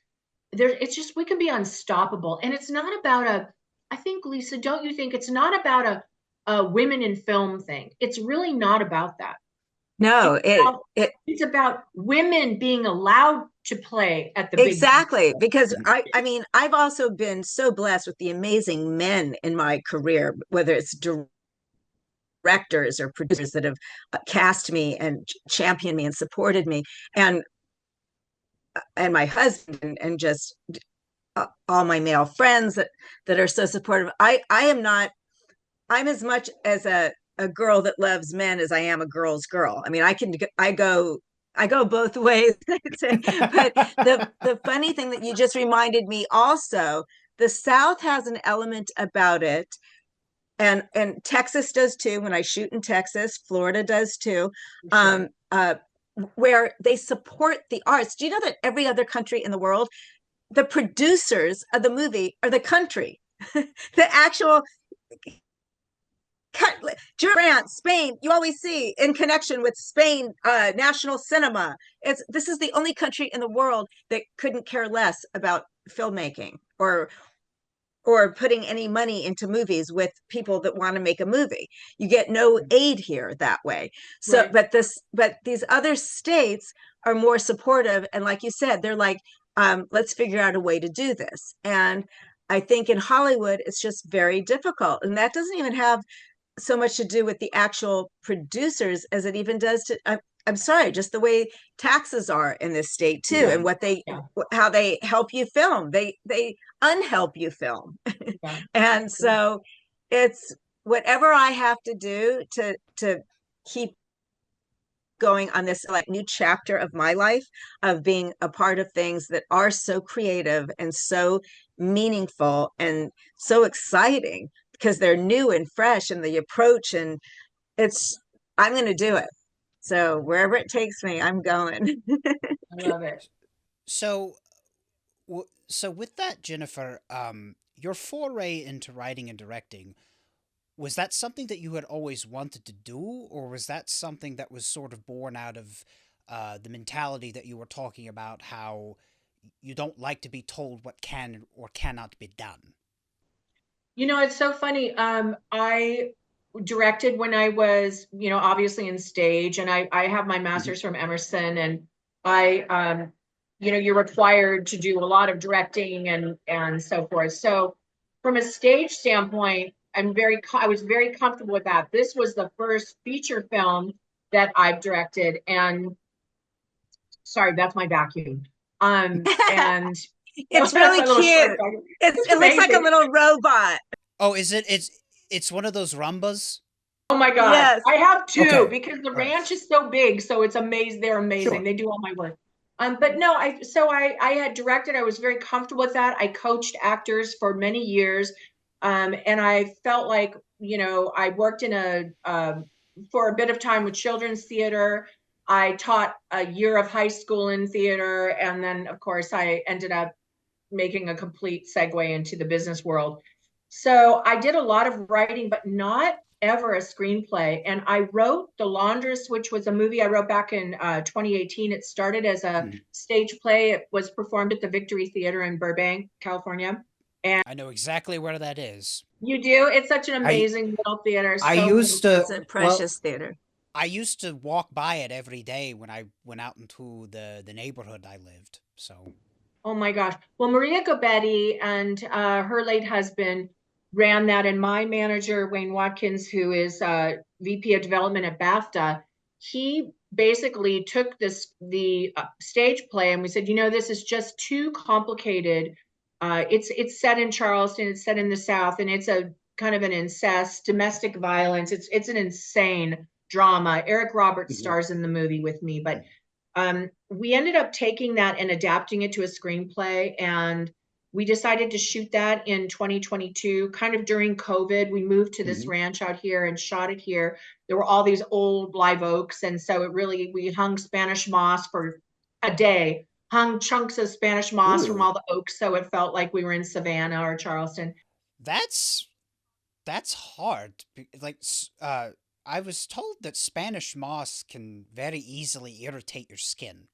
it's just, we can be unstoppable. And it's not about I think, Lisa, don't you think it's not about a women in film thing? It's really not about that. No, It's about women being allowed to play at the big. exactly, because Mhm. I mean, I've also been so blessed with the amazing men in my career, whether it's directors or producers that have cast me and championed me and supported me, and my husband, and just all my male friends that are so supportive. I am not. I'm as much as a girl that loves men as I am a girl's girl. I mean, I go both ways. But the funny thing that you just reminded me also, the South has an element about it, and Texas does too. When I shoot in Texas, Florida does too. Sure. Where they support the arts. Do you know that every other country in the world, the producers of the movie are the country, the actual France, Spain, you always see in connection with Spain, national cinema. This is the only country in the world that couldn't care less about filmmaking or putting any money into movies with people that want to make a movie. You get no aid here that way. So, Right. but these other states are more supportive, and like you said, they're like, let's figure out a way to do this. And I think in Hollywood, it's just very difficult, and that doesn't even have so much to do with the actual producers as it even does to I'm sorry, just the way taxes are in this state too, Yeah. and Yeah. how they help you film, they unhelp you film. Yeah. And so it's whatever I have to do to keep going on this like new chapter of my life, of being a part of things that are so creative and so meaningful and so exciting because they're new and fresh, and the approach, and it's I'm going to do it. So wherever it takes me, I'm going. I love it. So, so with that, Jennifer, your foray into writing and directing, was that something that you had always wanted to do, or was that something that was sort of born out of the mentality that you were talking about, how you don't like to be told what can or cannot be done? It's so funny. I directed when I was, obviously in stage, and I have my Mhm. master's from Emerson, and I, you're required to do a lot of directing and so forth. So from a stage standpoint, I was very comfortable with that. This was the first feature film that I've directed, and sorry, that's my vacuum. And It's that's really my little short cute. vacuum. It's It's it looks like a amazing. little robot. Oh, is it? It's one of those rumbas. Oh my God. Yes. I have two Okay, because the all right, ranch is so big. So it's amazing. They're amazing. sure. They do all my work. But no, I had directed. I was very comfortable with that. I coached actors for many years. And I felt like, I worked for a bit of time with children's theater. I taught a year of high school in theater, and then of course I ended up making a complete segue into the business world. So I did a lot of writing, but not ever a screenplay. And I wrote The Laundress, which was a movie I wrote back in 2018. It started as a stage play. It was performed at the Victory Theater in Burbank, California. And I know exactly where that is. you do? It's such an I amazing little theater. I So used It's to a well precious theater. I used to walk by it every day when I went out into the neighborhood I lived. So, oh my gosh. Well, Maria Gobetti and her late husband ran that, and my manager, Wayne Watkins, who is VP of Development at BAFTA, he basically took the stage play, and we said, this is just too complicated. It's set in Charleston, it's set in the South, and it's a kind of an incest, domestic violence. It's an insane drama. Eric Roberts stars in the movie with me, but we ended up taking that and adapting it to a screenplay, and we decided to shoot that in 2022, kind of during COVID. We moved to this ranch out here and shot it here. There were all these old live oaks, and so we hung Spanish moss for a day, hung chunks of Spanish moss from all the oaks, so it felt like we were in Savannah or Charleston. that's hard. Like I was told that Spanish moss can very easily irritate your skin.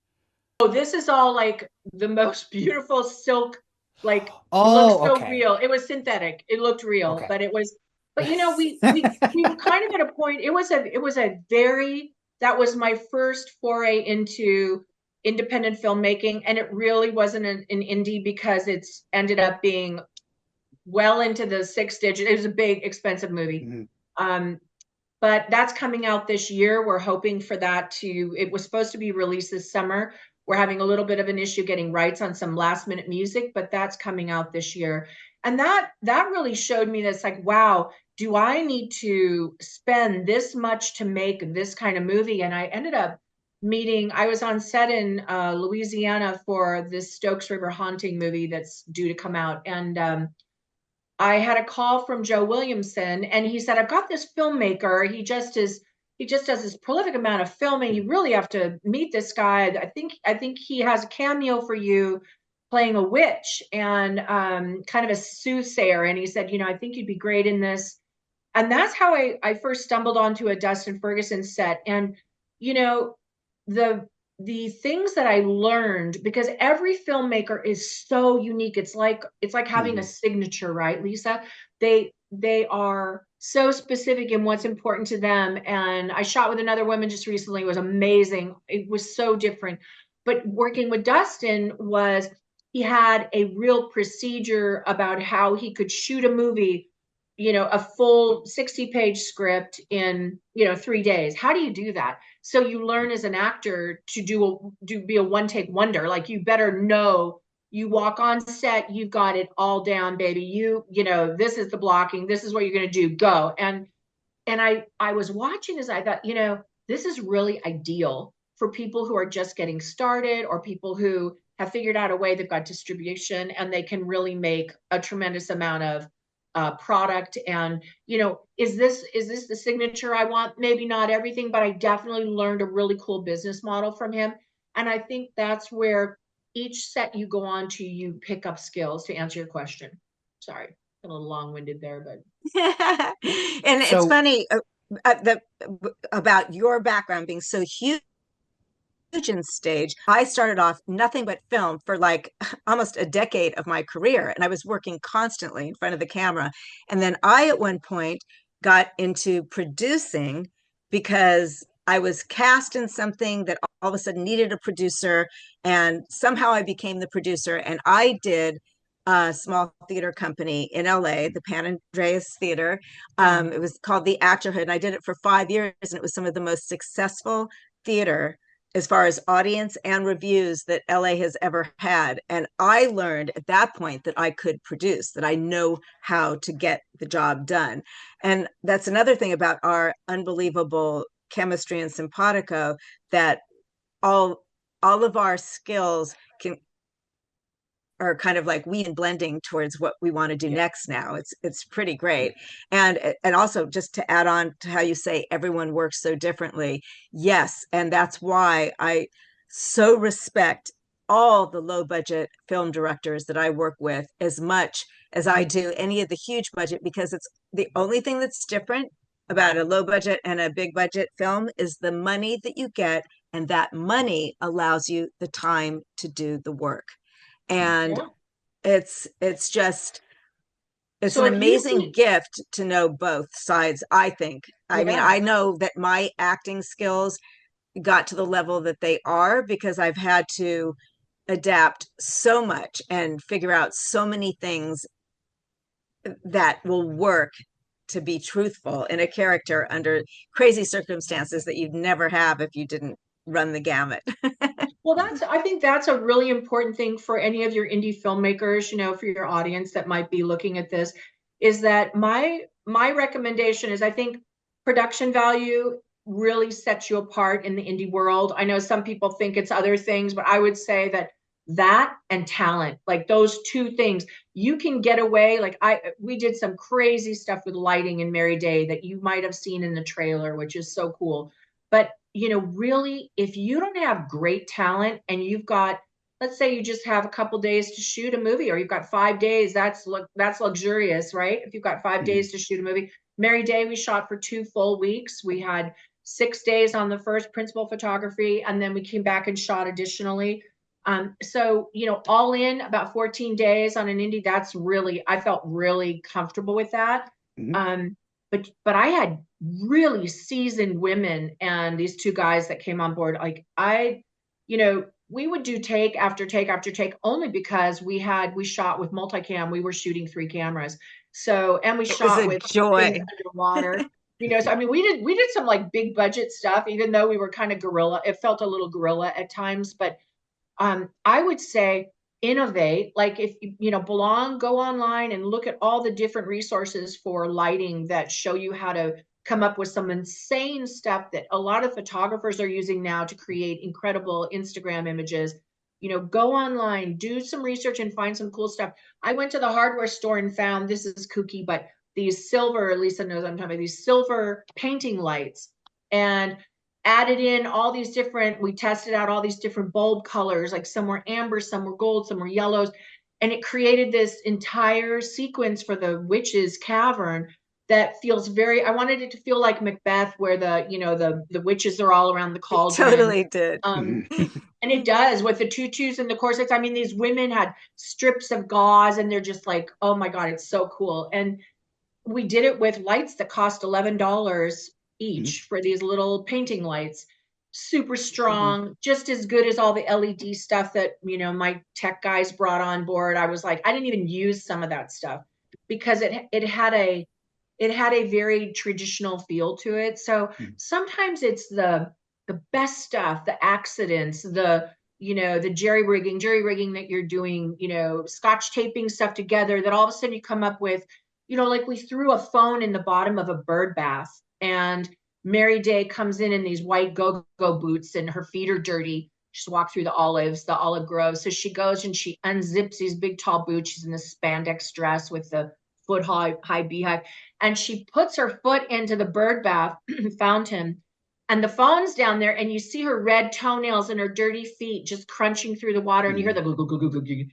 Oh, this is all like the most beautiful silk, like looks Oh, so okay. real. It was synthetic. It looked real, Okay. but it was, but we were kind of at a point. That was my first foray into independent filmmaking, and it really wasn't an indie because it's ended up being well into the six digit. It was a big, expensive movie. But that's coming out this year. We're hoping for that it was supposed to be released this summer. We're having a little bit of an issue getting rights on some last minute music, but that's coming out this year. And that really showed me that it's like, wow, do I need to spend this much to make this kind of movie? And I ended up I was on set in Louisiana for this Stokes River Haunting movie that's due to come out. And I had a call from Joe Williamson, and he said, I've got this filmmaker. He just does this prolific amount of filming. You really have to meet this guy. I think he has a cameo for you playing a witch and kind of a soothsayer. And he said, I think you'd be great in this. And that's how I first stumbled onto a Dustin Ferguson set. And, the things that I learned, because every filmmaker is so unique. It's like having a signature, right, Lisa? They are so specific in what's important to them. And I shot with another woman just recently. It was amazing. It was so different. But working with Dustin he had a real procedure about how he could shoot a movie, a full 60-page script in, 3 days. How do you do that? So you learn as an actor to be a one-take wonder. Like, you better know, you walk on set, you've got it all down, baby. This is the blocking, this is what you're going to do, go. And I was watching as I thought, this is really ideal for people who are just getting started, or people who have figured out a way, they've got distribution, and they can really make a tremendous amount of product. And is this the signature I want? Maybe not everything, but I definitely learned a really cool business model from him. And I think that's where each set you go on to, you pick up skills, to answer your question. Sorry, a little long-winded there, but and it's So funny about your background being so huge in stage. I started off nothing but film for like almost a decade of my career, and I was working constantly in front of the camera. And then I, at one point, got into producing because I was cast in something that all of a sudden needed a producer, and somehow I became the producer. And I did a small theater company in LA, the Pan Andreas Theater. It was called the Actorhood, and I did it for 5 years, and it was some of the most successful theater as far as audience and reviews that LA has ever had. And I learned at that point that I could produce, that I know how to get the job done. And that's another thing about our unbelievable chemistry and simpatico, that all of our skills can are kind of like we and blending towards what we want to do next now. It's pretty great. And also just to add on to how you say everyone works so differently. Yes, and that's why I so respect all the low budget film directors that I work with as much as I do any of the huge budget, because it's the only thing that's different about a low budget and a big budget film is the money that you get, and that money allows you the time to do the work. And Yeah. it's just it's So an if you amazing see, gift to know both sides, I think. I mean, yeah. I know that my acting skills got to the level that they are because I've had to adapt so much and figure out so many things that will work to be truthful in a character under crazy circumstances that you'd never have if you didn't run the gamut. Well, I think that's a really important thing for any of your indie filmmakers, for your audience that might be looking at this, is that my recommendation is I think production value really sets you apart in the indie world. I know some people think it's other things, but I would say that and talent, like those two things, you can get away. Like we did some crazy stuff with lighting in Mary Day that you might have seen in the trailer, which is so cool. But really, if you don't have great talent and you've got, let's say you just have a couple days to shoot a movie, or you've got 5 days, that's luxurious, right? If you've got 5 days to shoot a movie. Mary Day, we shot for 2 full weeks. We had 6 days on the first principal photography, and then we came back and shot additionally. So, all in about 14 days on an indie, I felt really comfortable with that. But I had really seasoned women and these two guys that came on board. Like we would do take after take after take only because we shot with multicam. We were shooting 3 cameras. So, and we shot with things underwater. So I mean, we did some like big budget stuff, even though we were kind of guerrilla. It felt a little guerrilla at times, but I would say innovate. Like if belong, go online and look at all the different resources for lighting that show you how to come up with some insane stuff that a lot of photographers are using now to create incredible Instagram images. Go online, do some research and find some cool stuff. I went to the hardware store and found, this is kooky, but these silver, Lisa knows I'm talking about, these silver painting lights, and added in all these different, we tested out all these different bulb colors, like some were amber, some were gold, some were yellows. And it created this entire sequence for the witch's cavern that feels I wanted it to feel like Macbeth, where the witches are all around the cauldron. It totally did. And it does with the tutus and the corsets. I mean, these women had strips of gauze and they're just like, oh my God, it's so cool. And we did it with lights that cost $11 each for these little painting lights. Super strong, just as good as all the LED stuff that my tech guys brought on board. I was like, I didn't even use some of that stuff because it had a very traditional feel to it. So sometimes it's the best stuff, the accidents, the jerry rigging that you're doing, scotch taping stuff together, that all of a sudden you come up with, like we threw a phone in the bottom of a bird bath, and Mary Day comes in these white go-go boots and her feet are dirty. She's walked through the olive grove. So she goes and she unzips these big tall boots. She's in this spandex dress with the foot high beehive. And she puts her foot into the bird bath fountain, and the phone's down there, and you see her red toenails and her dirty feet just crunching through the water, and you hear the glug, glug, glug, glug, glug.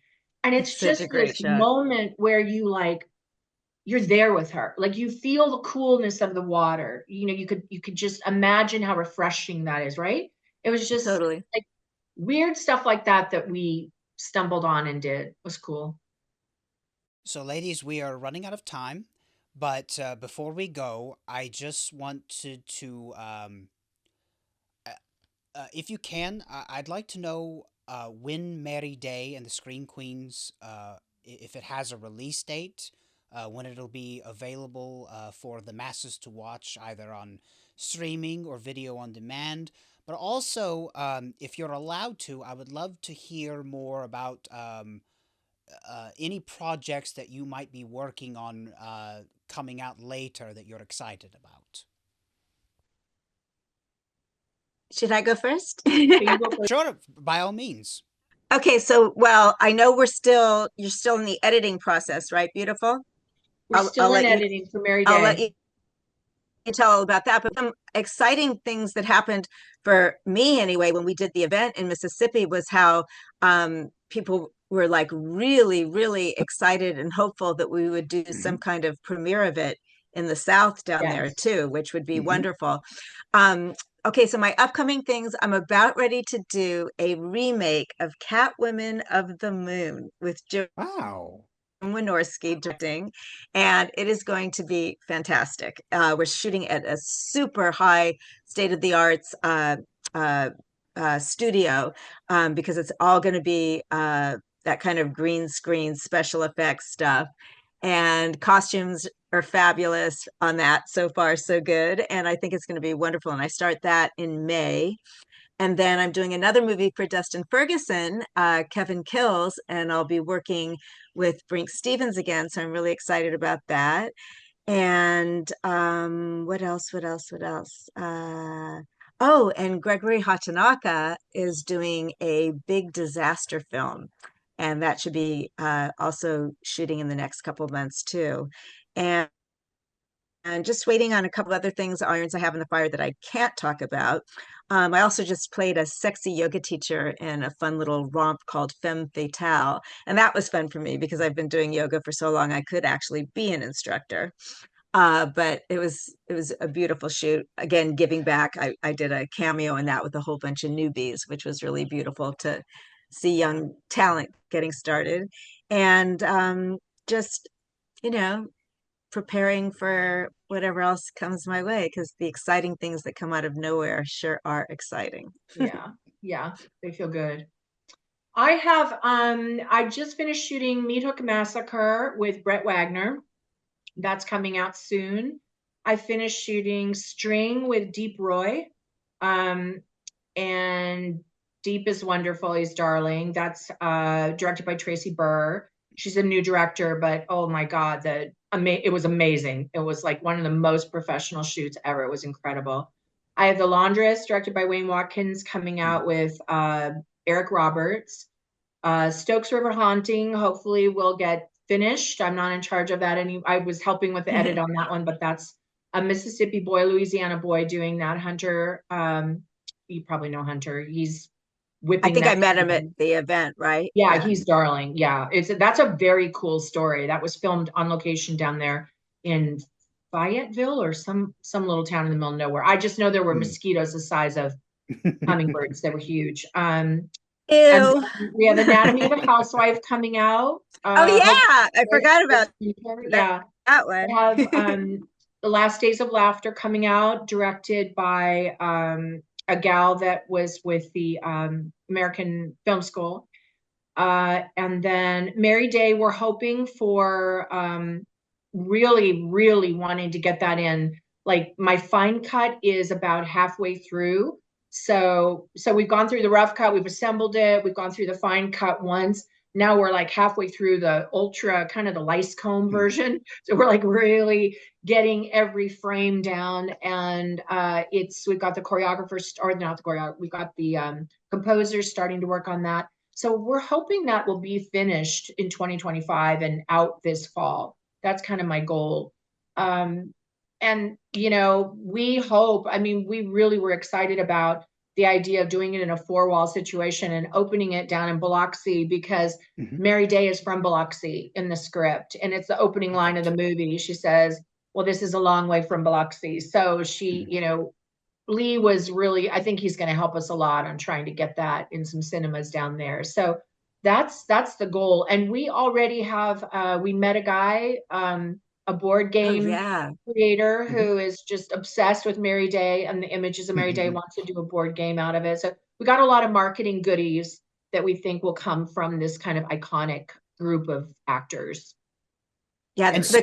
And it's just this moment where you're there with her. Like you feel the coolness of the water. You could just imagine how refreshing that is, right? It was just totally like weird stuff like that we stumbled on and did. It was cool. So ladies, we are running out of time, but before we go, I just want to if you can, I'd like to know when Mary Day and the Scream Queens, if it has a release date, when it'll be available for the masses to watch, either on streaming or video on demand. But also, if you're allowed to, I would love to hear more about any projects that you might be working on coming out later that you're excited about. Should I go first? Sure, by all means. Okay, so well, I know you're still in the editing process, right? Beautiful. We're I'll still in let you editing for Mary I'll let Day. you tell all about that. But some exciting things that happened for me anyway when we did the event in Mississippi was how people were like really, really excited and hopeful that we would do some kind of premiere of it in the South down there Yes. too, which would be wonderful. Okay, so my upcoming things, I'm about ready to do a remake of Catwomen of the Moon with Jim Wow. Wynorski directing, and it is going to be fantastic. We're shooting at a super high state of the arts uh, studio because it's all going to be that kind of green screen special effects stuff. And costumes are fabulous on that. So far, so good. And I think it's going to be wonderful. And I start that in May. And then I'm doing another movie for Dustin Ferguson, Kevin Kills, and I'll be working with Brink Stevens again. So I'm really excited about that. And what else? What else? What else? Oh, and Gregory Hatanaka is doing a big disaster film, and that should be also shooting in the next couple of months too. And just waiting on a couple other things, irons I have in the fire that I can't talk about. I also just played a sexy yoga teacher in a fun little romp called Femme Fatale. And that was fun for me because I've been doing yoga for so long, I could actually be an instructor. But it was a beautiful shoot. Again, giving back. I did a cameo in that with a whole bunch of newbies, which was really beautiful to see young talent getting started. And just, you know, preparing for whatever else comes my way because the exciting things that come out of nowhere sure are exciting. Yeah. Yeah. They feel good. I just finished shooting Meat Hook Massacre with Brett Wagner. That's coming out soon. I finished shooting String with Deep Roy. Um, and Deep is wonderful. He's darling. That's directed by Tracy Burr. She's a new director, but oh my God, it was amazing. It was like one of the most professional shoots ever. It was incredible. I have The Laundress, directed by Wayne Watkins, coming out with Eric Roberts. Stokes River Haunting, hopefully will get finished. I'm not in charge of that. I was helping with the edit on that one, but that's a Mississippi boy, Louisiana boy doing that. Hunter, you probably know Hunter. He's I whipping think I that. met him at the event, right? Yeah, he's darling. Yeah, that's a very cool story. That was filmed on location down there in Fayetteville or some little town in the middle of nowhere. I just know there were mosquitoes the size of hummingbirds. They were huge. And Ew. we have Anatomy of a Housewife coming out. Oh yeah, I forgot about that, Yeah, that we one. have The Last Days of Laughter coming out, directed by a gal that was with the American Film School. And then Mary Day, we're hoping for really, really wanting to get that in. Like my fine cut is about halfway through. So we've gone through the rough cut, we've assembled it, we've gone through the fine cut once. Now we're like halfway through the ultra kind of the lice comb version. So we're like really getting every frame down. And we've got the choreographers, or not the choreographer, we've got the composers starting to work on that. So we're hoping that will be finished in 2025 and out this fall. That's kind of my goal. And, we hope, we really were excited about the idea of doing it in a four-wall situation and opening it down in Biloxi because Mary Day is from Biloxi in the script. And it's the opening line of the movie. She says, well, this is a long way from Biloxi. So she, Lee was really, I think he's going to help us a lot on trying to get that in some cinemas down there. So that's the goal. And we already have, we met a guy, a board Oh game yeah. creator who is just obsessed with Mary Day and the images of Mary Day, wants to do a board game out of it. So we got a lot of marketing goodies that we think will come from this kind of iconic group of actors. Yeah, And the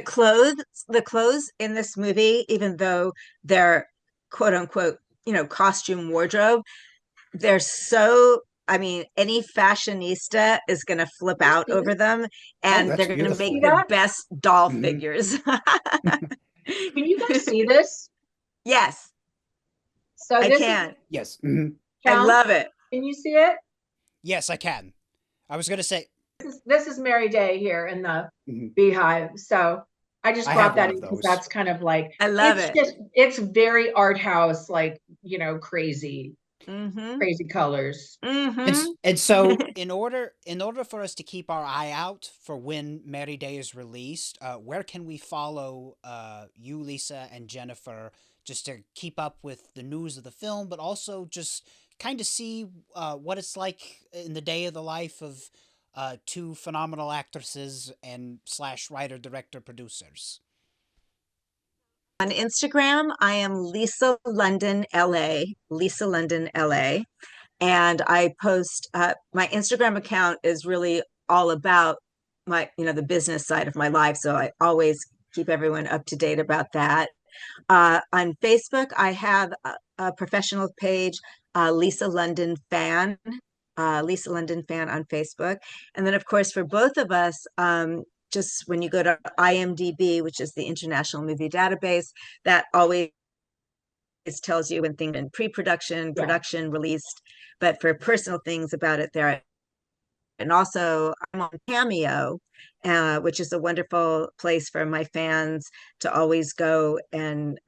clothes in this movie, even though they're quote unquote, costume wardrobe, they're so, any fashionista is going to flip out over them and that's they're going to beautiful. make the best doll Mhm. figures. Can you guys see this? Yes, So I this can. is Yes. I Count. love it. Can you see it? Yes, I can. I was gonna say. This is Mary Day here in the Mhm. Beehive. So I just I brought have one that of in because those. that's kind of like I love it. it's very art house, like, crazy, Mm-hmm. crazy colors. Mm-hmm. And so, in order for us to keep our eye out for when Mary Day is released, where can we follow you, Lisa, and Jennifer, just to keep up with the news of the film, but also just kind of see what it's like in the day of the life of two phenomenal actresses and / writer, director, producers? On Instagram, I am Lisa London LA, Lisa London LA. And I post, my Instagram account is really all about the business side of my life. So I always keep everyone up to date about that. On Facebook, I have a professional page, Lisa London Fan, Lisa London Fan on Facebook. And then, of course, for both of us, just when you go to IMDb, which is the International Movie Database, that always tells you when things in pre-production, Yeah. production, released. But for personal things about it, there. And also, I'm on Cameo, which is a wonderful place for my fans to always go and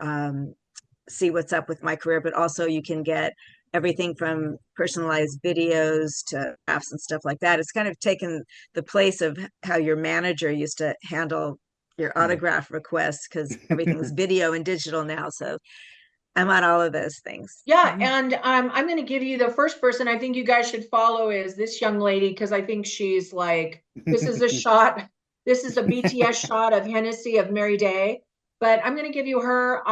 see what's up with my career. But also, you can get everything from personalized videos to apps and stuff like that. It's kind of taken the place of how your manager used to handle your autograph requests because everything's video and digital now. So I'm on all of those things. Yeah, and I'm going to give you the first person I think you guys should follow is this young lady because I think she's like, this is a shot, this is a BTS shot of Hennessy of Mary Day, but I'm going to give you her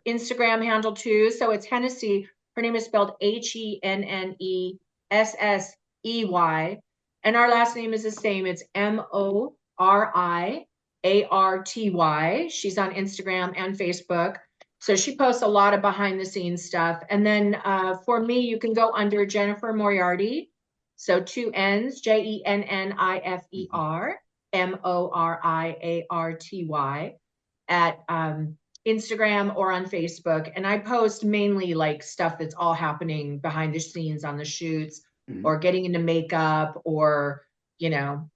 Instagram handle too. So it's Hennessy. Her name is spelled HENNESSEY, and our last name is the same. It's MORIARTY. She's on Instagram and Facebook. So she posts a lot of behind the scenes stuff. And then for me, you can go under Jennifer Moriarty. So 2 N's, JENNIFER, MORIARTY at Instagram or on Facebook. And I post mainly like stuff that's all happening behind the scenes on the shoots or getting into makeup or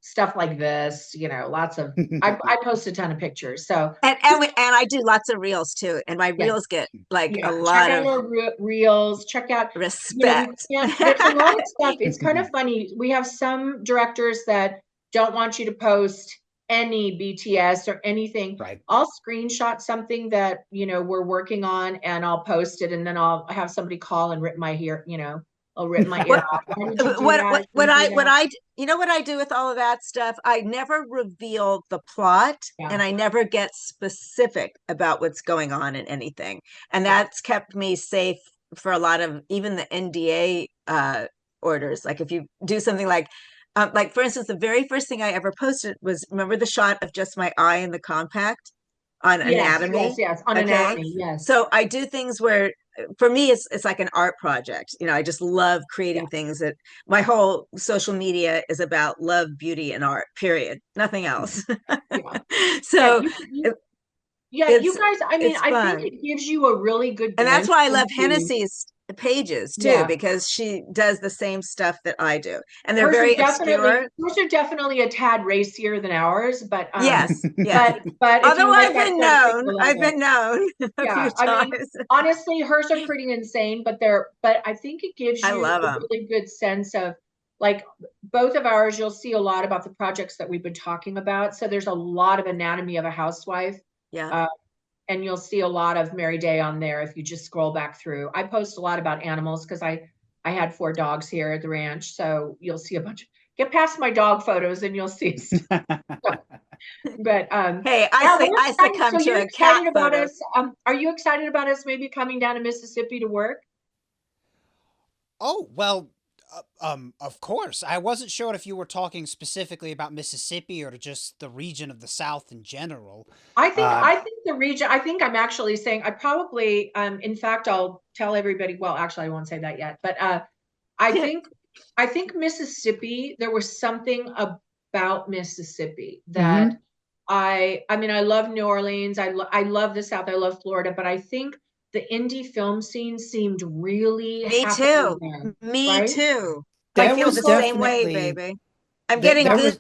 stuff like this, lots of, I post a ton of pictures. So, and I do lots of reels too. And my yeah, reels get like a check lot out of our reels, check out, respect. there's a lot of stuff. It's kind of funny. We have some directors that don't want you to post any BTS or anything. Right. I'll screenshot something that, we're working on and I'll post it and then I'll have somebody call and rip my ear, I'll rip my ear off. Why did you do that? What I what I do with all of that stuff, I never reveal the plot and I never get specific about what's going on in anything. And that's kept me safe for a lot of even the NDA orders. Like if you do something like for instance, the very first thing I ever posted was, remember the shot of just my eye in the compact on anatomy? Yes, on anatomy, yes. So I do things where, for me, it's like an art project. I just love creating things that my whole social media is about love, beauty, and art, period. Nothing else. So you guys, I mean, I think it gives you a really good and that's why I love into Hennessy's pages too, because she does the same stuff that I do, and they're hers very are obscure. Hers are definitely a tad racier than ours, but yes, but although I've been known a few times. I mean, honestly, hers are pretty insane, but I think it gives you a really good sense of, like, both of ours, you'll see a lot about the projects that we've been talking about. So there's a lot of anatomy of a housewife. Yeah. And you'll see a lot of Mary Day on there if you just scroll back through. I post a lot about animals because I had 4 dogs here at the ranch. So you'll see a bunch. Get past my dog photos and you'll see stuff. But hey, I succumb to a cat photo. Are you excited about us maybe coming down to Mississippi to work? Oh, well, of course. I wasn't sure if you were talking specifically about Mississippi or just the region of the South in general. I think the region, I think I'm actually saying I probably, in fact, I'll tell everybody, well, actually I won't say that yet, but I think Mississippi, there was something about Mississippi that I mean, I love New Orleans. I love the South. I love Florida, but I think the indie film scene seemed really Me too. there, Me right? too. I There feel was the same way, definitely baby. I'm getting there was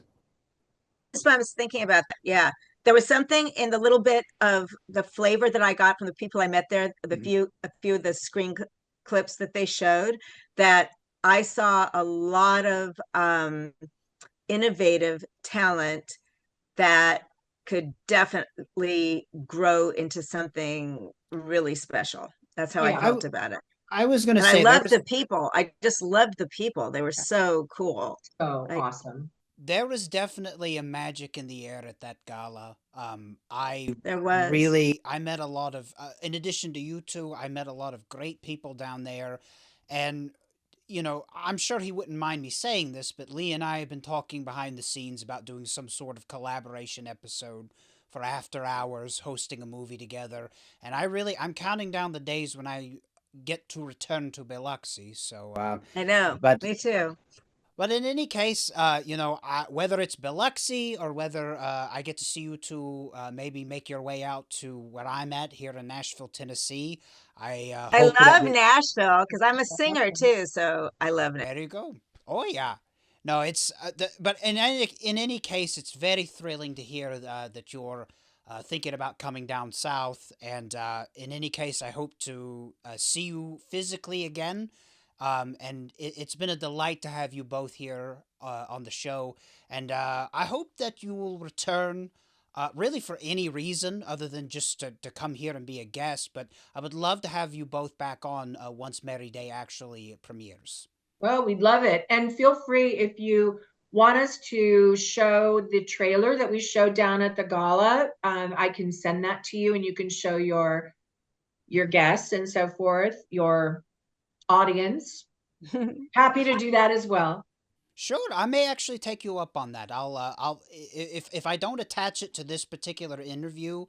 goosebumps thinking about that. Yeah. There was something in the little bit of the flavor that I got from the people I met there, a few of the clips that they showed, that I saw a lot of innovative talent that could definitely grow into something really special. That's how I Yeah. felt about it. I was going to And I say there loved was the people. I just loved the people. They were so cool. So I awesome. there was definitely a magic in the air at that gala. I There was. really I met a lot of in addition to you two, I met a lot of great people down there, and I'm sure he wouldn't mind me saying this, but Lee and I have been talking behind the scenes about doing some sort of collaboration episode for After Hours, hosting a movie together, and I'm counting down the days when I get to return to Biloxi. So, I know. but Me too. but in any case, whether it's Biloxi or whether I get to see you two maybe make your way out to where I'm at here in Nashville, Tennessee, I I hope that love Nashville because I'm a singer too, so I love it. there you go. Oh yeah. No, it's but in any case, it's very thrilling to hear that you're thinking about coming down south. And in any case, I hope to see you physically again. And it's been a delight to have you both here on the show. And I hope that you will return. Really, for any reason other than just to come here and be a guest, but I would love to have you both back on once Merry Day actually premieres. Well, we'd love it. And feel free if you want us to show the trailer that we showed down at the gala. I can send that to you, and you can show your guests and so forth, your audience. Happy to do that as well. Sure, I may actually take you up on that. If I don't attach it to this particular interview,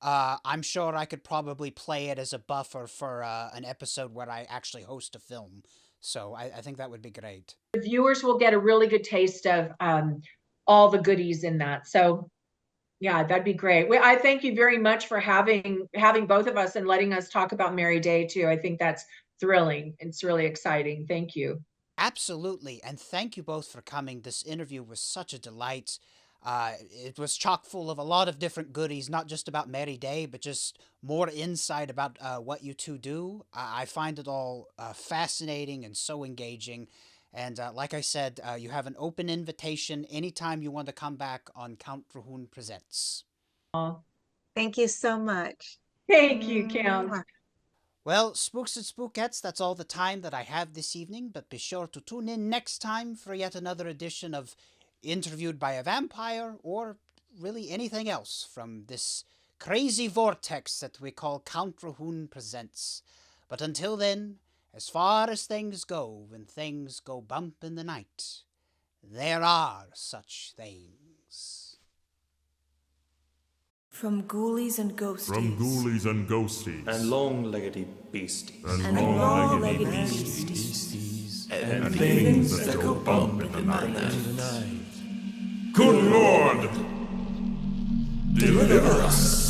I'm sure I could probably play it as a buffer for an episode where I actually host a film. So I think that would be great. The viewers will get a really good taste of all the goodies in that. So yeah, that'd be great. I thank you very much for having both of us and letting us talk about Merry Day too. I think that's thrilling. It's really exciting. Thank you. Absolutely, and thank you both for coming. This interview was such a delight. It was chock full of a lot of different goodies, not just about Merry Day, but just more insight about what you two do. I find it all fascinating and so engaging. And like I said, you have an open invitation anytime you want to come back on Count Drahoon Presents. Thank you so much. Thank you, Count. Well, Spooks and Spookettes, that's all the time that I have this evening, but be sure to tune in next time for yet another edition of Interviewed by a Vampire, or really anything else from this crazy vortex that we call CountDrahoon Presents. But until then, as far as things go, when things go bump in the night, there are such things. From ghoulies and ghosties. From ghoulies and ghosties. And long-leggedy beasties. And long-legged long-legged beasties. And things that go bump in the night. Good Lord! Deliver us!